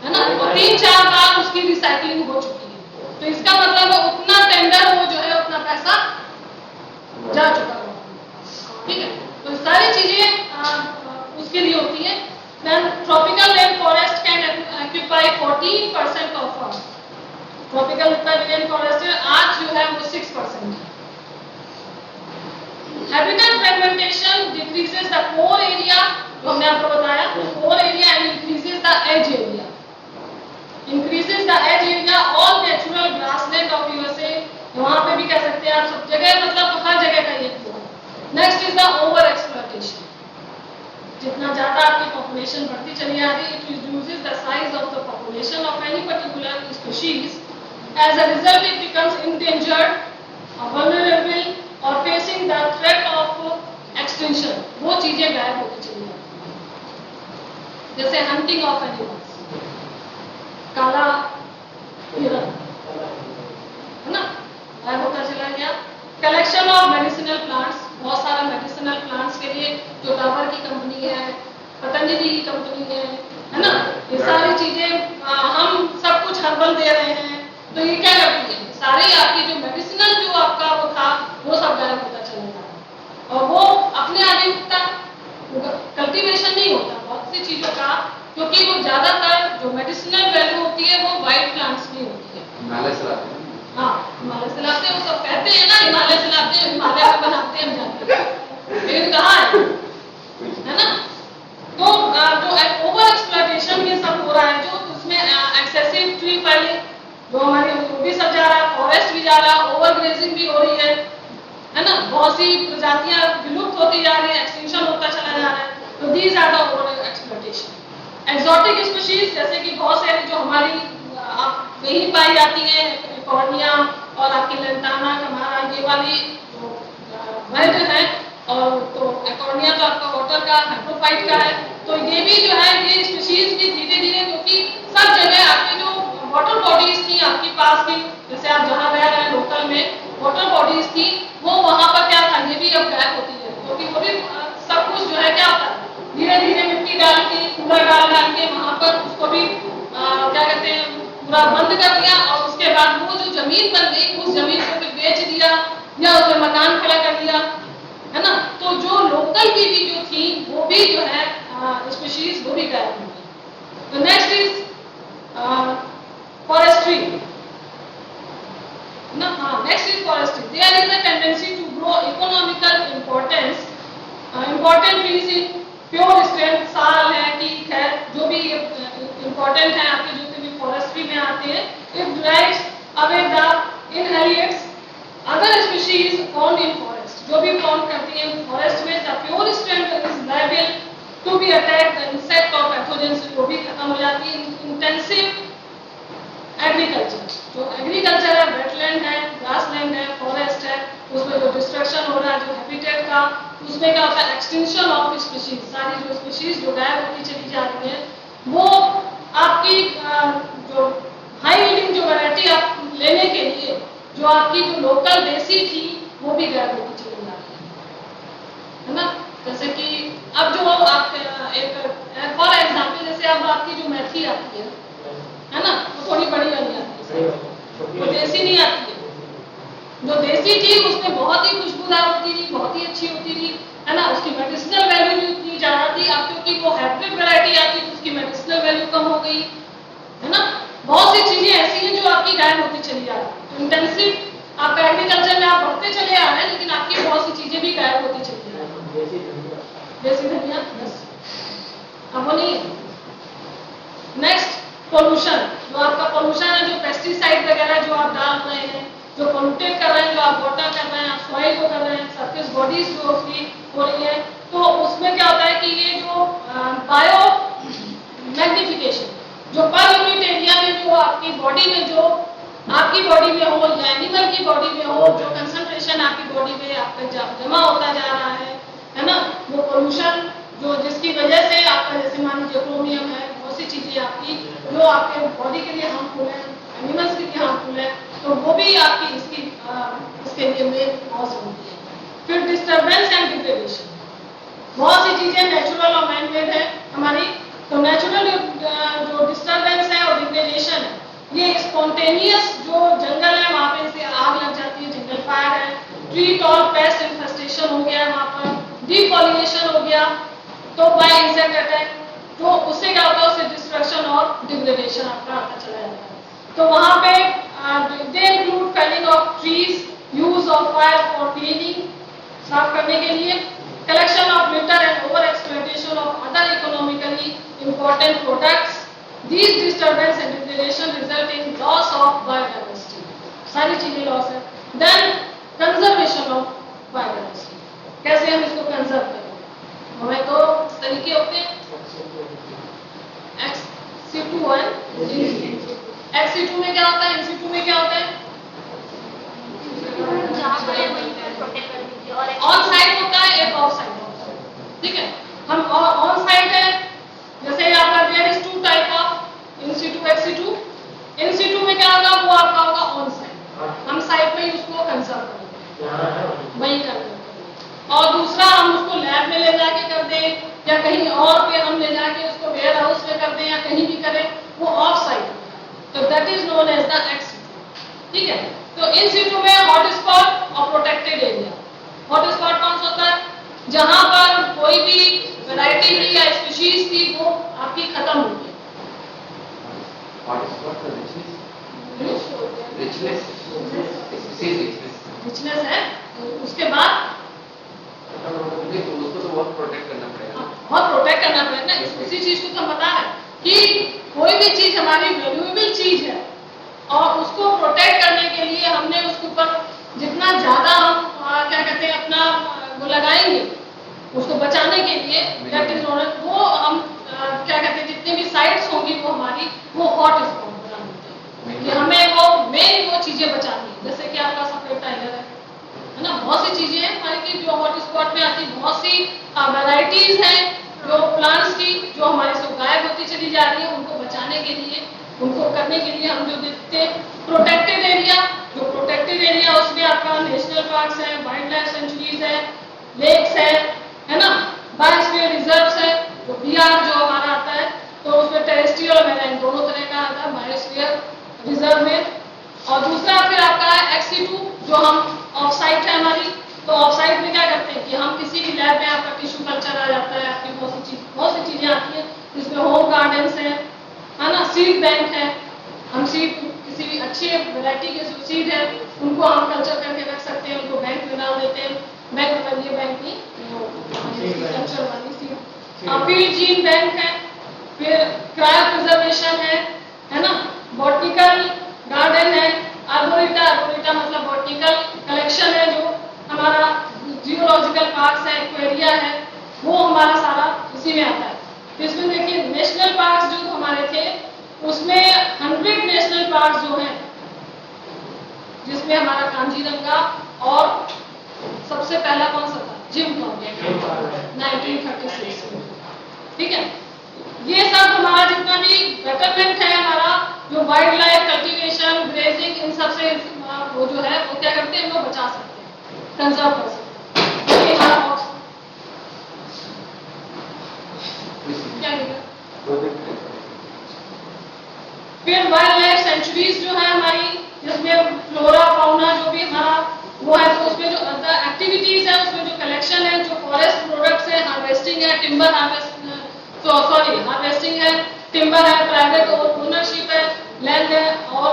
है ना, और 3-4 बार उसकी रिसाइकलिंग हो चुकी है। तो इसका मतलब है उतना टेंडर वो जो है उतना पैसा जा चुका है, ठीक है। तो सारी चीजें उसके लिए होती है। Then tropical rainforest can occupy 14% of Earth. Tropical rainforest आज जो है वो 6% है। Habitat fragmentation decreases the core area, जो हमने आपको बताया, core area and increases the edge area. Increases the edge area, all natural grassland of USA. वहाँ पे भी कह सकते हैं आप, सब जगह मतलब हर जगह का ये हुआ। Next is the over exploitation. जितना ज्यादा आपकी पॉपुलेशन बढ़ती चली आ रही है, it reduces the size of the population of any particular species. As a result, it becomes endangered, vulnerable, or facing the threat of extinction. वो चीजें गायब होती चली आ रही हैं, जैसे hunting of animals, काला हिरण, है ना, गायब होता चला गया। कलेक्शन ऑफ मेडिसिनल प्लांट्स, बहुत सारा मेडिसिनल प्लांट्स के लिए जो टावर की कंपनी है, पतंजलि की कंपनी है ना, ये सारी चीजें हम सब कुछ हर्बल दे रहे हैं, तो ये क्या करती है, सारे आपकी जो हिमालय में बनाते हैं हम जानते हैं, लेकिन कहाँ है ना? तो जो ओवर एक्सप्लॉयटेशन ये सब हो रहा है, जो उसमें एक्सेसिव ट्री फाइलिंग, जो हमारी वो भी सब जा रहा है, फॉरेस्ट भी जा रहा है, ओवर ग्रेजिंग भी हो रही है ना? बहुत सी प्रजातियां विलुप्त होती जा रही है, एक्सटिंक्शन होता चला जा रहा है। तो these are the over exploitation. Exotic species जैसे कि बहुत सारी जो हमारी आप नहीं पाई जाती है, कॉर्निया और आपकी लेंटाना, हमारा ये वाली वर्ग है, और तो एकॉर्निया तो आपका वाटर का हाइड्रोफाइट का है। तो ये भी जो है ये स्पीशीज भी धीरे धीरे, क्योंकि सब जगह आपकी जो वाटर बॉडीज थी आपके पास भी, जैसे आप जहाँ रह रहे हैं लोकल में वाटर बॉडीज थी, वो वहां पर क्या था, ये भी अब गायब होती है, क्योंकि वो भी सब कुछ जो है क्या होता है, धीरे धीरे मिट्टी डाल के, कूड़ा डाल के वहां पर उसको भी क्या कहते हैं, पूरा बंद कर दिया, और उसके बाद वो जो जमीन बन गई, उस जमीन को फिर बेच दिया या उसमें मकान खड़ा कर दिया, है ना? तो जो लोकल की भी जो थी वो भी जो है स्पीशीज वो भी गायब हो गई। तो नेक्स्ट इज फॉरेस्ट्री ना, हाँ, next is forestry. There is a tendency to grow economical importance important trees in pure strength, sal है, टीक है, जो भी इंपॉर्टेंट है आपके जो भी फॉरेस्ट्री में आते हैं, it drives away the inherits other species found in forest, जो भी फाउंड करती है फॉरेस्ट में, the pure strength is liable to be attack the insect और पैथोजेंस, वो भी खत्म हो जाती है। इंटेंसिव एग्रीकल्चर, जो एग्रीकल्चर है, वेटलैंड है, ग्रासलैंड है, फॉरेस्ट है, उसमें जो डिस्ट्रक्शन हो रहा है जो हैबिटेट का, उसमें क्या होता है, एक्सटिंक्शन ऑफ स्पीशीज, सारी जो स्पीशीज जो गायब होती चली जा रही है, वो आपकी जो हाई यील्डिंग जो वैरायटी आप लेने के लिए जो आपकी जो लोकल देसी थी वो भी गायब होती चली जा रही है ना? जैसे कि अब जो आप एक फॉर एग्जांपल, जैसे अब आपकी जो मेथी आती है ना, वो थोड़ी बड़ी वाली आती है, वो देसी नहीं आती है। जो देसी थी उसमें बहुत ही खुशबूदार होती थी, बहुत ही अच्छी होती थी, है ना? उसकी मेडिसिनल वैल्यू भी उतनी ज्यादा थी। अब क्योंकि वो हाइब्रिड वैरायटी आती है तो उसकी मेडिसिनल वैल्यू कम हो गई, है ना? बहुत सी चीजें ऐसी हैं जो आपकी गायब होती चली जा रही है। तो इंटेंसिव आपका एग्रीकल्चर में आप बढ़ते चले आ रहे हैं, लेकिन आपकी बहुत सी चीजें भी गायब होती चली जा रही है। देसी धनिया अब वो नहीं है। नेक्स्ट पोल्यूशन, जो आपका पोल्यूशन है, जो पेस्टिसाइड वगैरह जो आप डाल रहे हैं, जो पोल्यूटेड कर रहे हैं, जो आप वाटर कर रहे हैं, आप सॉइल को कर रहे हैं, सरफेस बॉडीज जो उसकी हो रही है, तो उसमें क्या होता है कि ये जो बायो मैग्निफिकेशन, जो पर यूनिट एरिया में जो आपकी बॉडी में जो आपकी बॉडी में हो या एनिमल की बॉडी में हो, जो कंसंट्रेशन आपकी बॉडी में आपका जमा होता जा रहा है ना? वो पोल्यूशन जो जिसकी वजह से आपका जैसे मान लीजिए क्रोमियम है, बहुत सी चीजें आपकी जो आपके बॉडी के लिए हार्मफुल है, एनिमल्स के लिए हार्मफुल है, तो वो भी आपकी इसके लिए मेन कॉज होती है। फिर डिस्टर्बेंस एंड डिग्रेडेशन, बहुत सी चीजें नेचुरल और मैन मेड है हमारी। तो नेचुरल जो डिस्टर्बेंस है और डिग्रेडेशन है, ये स्पॉन्टेनियस जो जंगल है वहां पे से आग लग जाती है, जंगल फायर है, ट्री टॉप पेस्ट इन्फेस्टेशन हो गया वहां पर, डिफॉलिनेशन हो गया, तो बाय इंसेक्ट अटैक, तो उससे क्या होता है, उससे डिस्ट्रक्शन और डिग्रेडेशन आपका आता चला जाता है। तो वहां पे they include felling of trees, use of fire for cleaning, साफ करने के लिए, collection of litter and over exploitation of other economically important products. These disturbance and degradation result in loss of biodiversity. सारी चीजें लॉस है। Then conservation of biodiversity. कैसे हम इसको कंजर्व करेंगे? हमें तो तरीके होते हैं, ex situ and in situ। ex situ में क्या होता है, in situ में क्या होता है? ऑन साइट होता है, एक ऑफ साइट होता है, ठीक है? हम ऑन साइट है, जैसे यहाँ पर there is two type of in situ ex situ. In situ में क्या होगा, वो आपका होगा ऑन साइट, हम साइट में ही उसको कंजर्व करेंगे, वही करेंगे। और दूसरा हम उसको लैब में ले जाके कर दें या कहीं और पे हम ले जाके उसको वेयर हाउस में कर दें या कहीं भी करें, वो ऑफ साइट होगा। तो that is known as the ex situ, ठीक है? तो इन सिटू में हॉटस्पॉट और प्रोटेक्टेड एरिया। हॉटस्पॉट कौन सा होता है, जहां पर कोई भी वैरायटी थी या स्पीशीज थी वो आपकी खत्म हो गई। रिचनेस है, तो उसके बाद उसको तो बहुत प्रोटेक्ट करना पड़ेगा। बहुत प्रोटेक्ट करना पड़ेगा। उसी चीज को तो हम बता रहे हैं कि कोई भी चीज हमारी वैल्यूएबल चीज है और उसको प्रोटेक्ट करने के लिए हमने उसके ऊपर जितना ज्यादा हम क्या कहते हैं अपना वो लगाएंगे उसको बचाने के लिए वो हम क्या कहते हैं जितने भी साइट्स होंगी वो हमारी वो हॉट स्पॉट बना देते हैं कि हमें वो मेन वो चीजें बचानी है। जैसे कि आपका सफेद टाइगर है ना, बहुत सी चीजें हैं हमारी की जो हॉट स्पॉट में आती, बहुत सी वैरायटीज हैं जो प्लांट्स की जो हमारे से गायब होती चली जा रही है, उनको बचाने के लिए उनको करने के लिए हम जो देखते हैं प्रोटेक्टेड एरिया, जो प्रोटेक्टेड एरिया उसमें आपका नेशनल पार्क्स है, वाइल्ड लाइफ सेंचुरीज है, लेक्स है ना, बायोस्फीयर रिजर्व्स है, जो बीआर जो हमारा आता है तो उसमें टेरेस्ट्रियल और मैराइन दोनों तरह का आता है बायोस्फीयर रिजर्व में। और दूसरा फिर आपका है XC2 जो हम ऑफ साइट है हमारी, तो ऑफ साइट में क्या करते हैं कि हम किसी भी लैब में आपका टिश्यू कल्चर आ जाता है, आपकी बहुत सी चीजें आती है जिसमें होम गार्डन्स है ना, सीड बैंक है, हम सीड किसी भी अच्छे वैरायटी के जो सीड है उनको हम कल्चर करके रख सकते हैं, उनको बैंक में डाल देते हैं, बैंक मतलब ये बैंक नहीं कल्चर वाली सीड। फिर जीन बैंक है, फिर क्रायो प्रिजर्वेशन है ना, बॉटनिकल गार्डन है, आर्बोरिटा मतलब बॉटनिकल कलेक्शन है जो हमारा जियोलॉजिकल पार्क्स है, एक्वेरिया है, वो हमारा सारा इसी में आता है। तो इसमें देखिए नेशनल पार्क्स जो हमारे थे उसमें 100 नेशनल पार्क्स जो हैं जिसमें हमारा कांजीरंगा और सबसे पहला कौन सा था जिम कॉर्बेट 1936, ठीक है। ये सब हमारा जितना भी बेटरमेंट है हमारा जो वाइल्ड लाइफ कल्टीवेशन ग्रेजिंग इन सब से वो जो है वो क्या करते हैं वो बचा सकते हैं, कंजर्व कर सकते हैं। ये हमारा क्या फिर वाइल्ड लाइफ सेंचुरीज जो है हमारी जिसमें फ्लोरा फाउना जो भी हमारा वो है, तो उसमें जो एक्टिविटीज है उसमें जो कलेक्शन है, जो फॉरेस्ट प्रोडक्ट्स है, हार्वेस्टिंग है, टिम्बर हार्वेस्टिंग है, टिम्बर है, प्राइवेट ओनरशिप है, लैंड है, और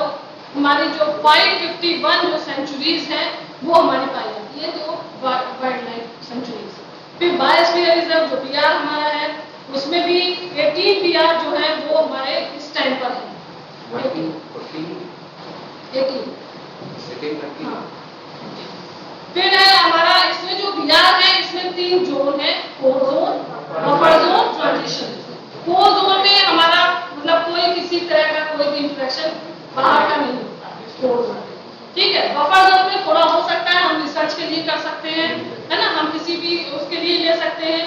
हमारी जो 551 जो सेंचुरीज है वो हमारी पाई जाती है जो वाइल्ड लाइफ सेंचुरीज। फिर बायोस्फीयर रिजर्व जो बीआर हमारा है उसमें भी 18 बीआर जो है वो हमारे इस टाइम पर है 18। फिर है हमारा इसमें जो बीआर है इसमें 3 जोन है, core zone, buffer zone, transition. Core zone में हमारा मतलब कोई किसी तरह का कोई भी इंटरेक्शन बाहर का नहीं होता कोर जोन, ठीक है। बफर जोन में थोड़ा हो सकता है, हम रिसर्च के लिए कर सकते हैं है ना, हम किसी भी उसके लिए ले सकते हैं,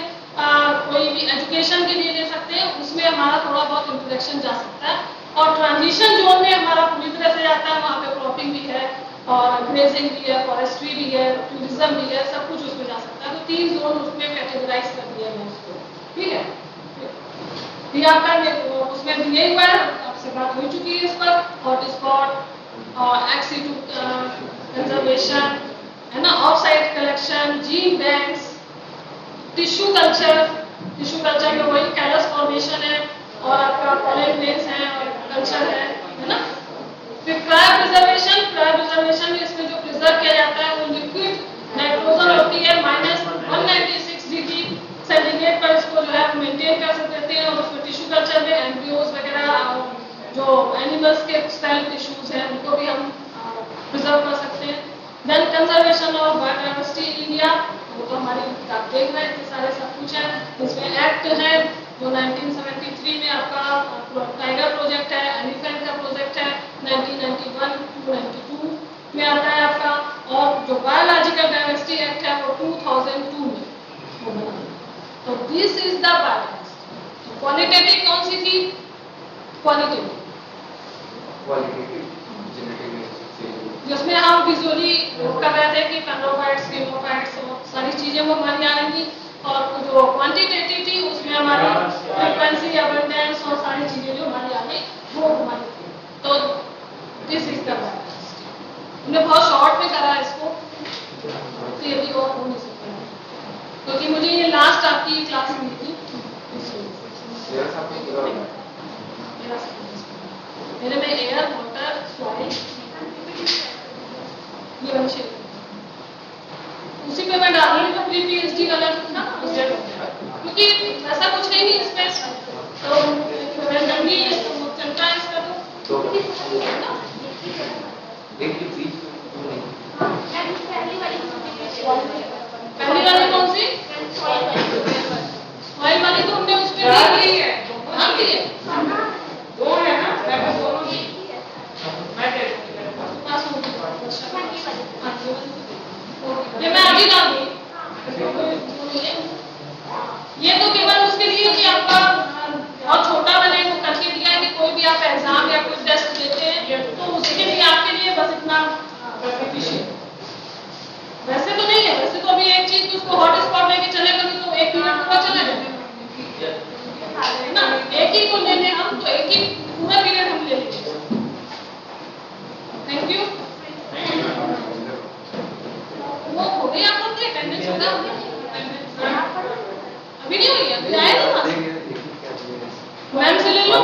कोई भी एजुकेशन के लिए ले सकते हैं, उसमें हमारा थोड़ा बहुत इंटरेक्शन जा सकता है। और ट्रांजिशन जोन में हमारा पूरी तरह से जाता है, वहाँ पे क्रॉपिंग भी है और ग्रेजिंग भी है, फॉरेस्ट्री भी है, टूरिज्म भी है, सब कुछ उसमें जा सकता है। तो 3 जोन उसमें कैटेगराइज कर दिया है उसको, ठीक है। ये आपका उसमें दिए हुआ है, आपसे बात हो चुकी है इस पर, हॉट स्पॉट और XC2 कंजर्वेशन है ना, of site collection, gene banks, tissue culture में वही कैलस फॉर्मेशन है और आपका पॉलन ग्रेन्स है और कल्चर है ना। फिर क्रायो प्रिजर्वेशन में इसमें जो प्रिजर्व किया जाता है वो लिक्विड नाइट्रोजन होती है -196 डिग्री सेंटीग्रेड पर इसको जो है मेंटेन कर सकते हैं, और उसमें टिश्यू कल्चर में एम्ब्रियोज वगैरह जो एनिमल्स के सेल टिश्यूज हैं उनको भी हम प्रिजर्व कर सकते हैं। Then conservation of biodiversity in India, वो तो हमारी आप देख रहे हैं सारे सब कुछ है। इसमें एक्ट है जो 1973 में आपका टाइगर प्रोजेक्ट है, एलिफेंट का प्रोजेक्ट है 1991 to 92 में आता है आपका, और जो बायोलॉजिकल डाइवर्सिटी एक्ट है वो 2002 में वो बना। तो this is the biodiversity. Qualitative कौन सी थी? क्वालिटेटिव जिसमें हम विजुअली कर रहे थे कि पेंडोफाइट्स, गेमोफाइट्स सारी चीजें वो हमारी आ रही थी, और जो क्वांटिटेटिव थी उसमें हमारी फ्रीक्वेंसी, अबंडेंस और सारी चीजें जो हमारी आ गई वो हमारी थी। तो दिस इज द बायोडाइवर्सिटी। हमने बहुत शॉर्ट में करा इसको, तो ये भी और हो नहीं सकता क्योंकि मुझे ये लास्ट आपकी क्लास मिली थी, मेरे में एयर, वाटर, सॉइल ये वाली शेप उसी पे मैं डाल रही तो प्री पीएचडी वाला था उससे, क्योंकि ऐसा कुछ है नहीं इसमें, तो रैंडमली चलता है इसका तो पहली वाली कौन सी ऑयल वाली तो हमने उसमें दी है, हाँ दी है, दो है ना, दोनों दी ये मैं अभी डाल दूँ। ये तो केवल उसके लिए कि आपका बहुत छोटा बने वो करके दिया है कि कोई भी आप एग्जाम या कोई टेस्ट देते हैं तो उसके लिए आपके लिए बस इतना वैसे तो नहीं है, वैसे तो अभी एक चीज कि उसको हॉट स्पॉट लेके चलेगा तो 1 मिनट पूरा चला जाएगा ना, एक ही को ले लें हम तो एक ही पूरा पीरियड हम ले लेंगे। Thank you. वो हो गई आप लोग की अटेंडेंस होगा अभी नहीं हुई है, अभी आए ना मैम से ले लो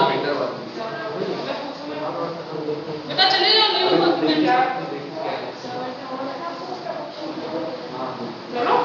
बेटा, चले जाओ ले लो डॉक्यूमेंट चलो।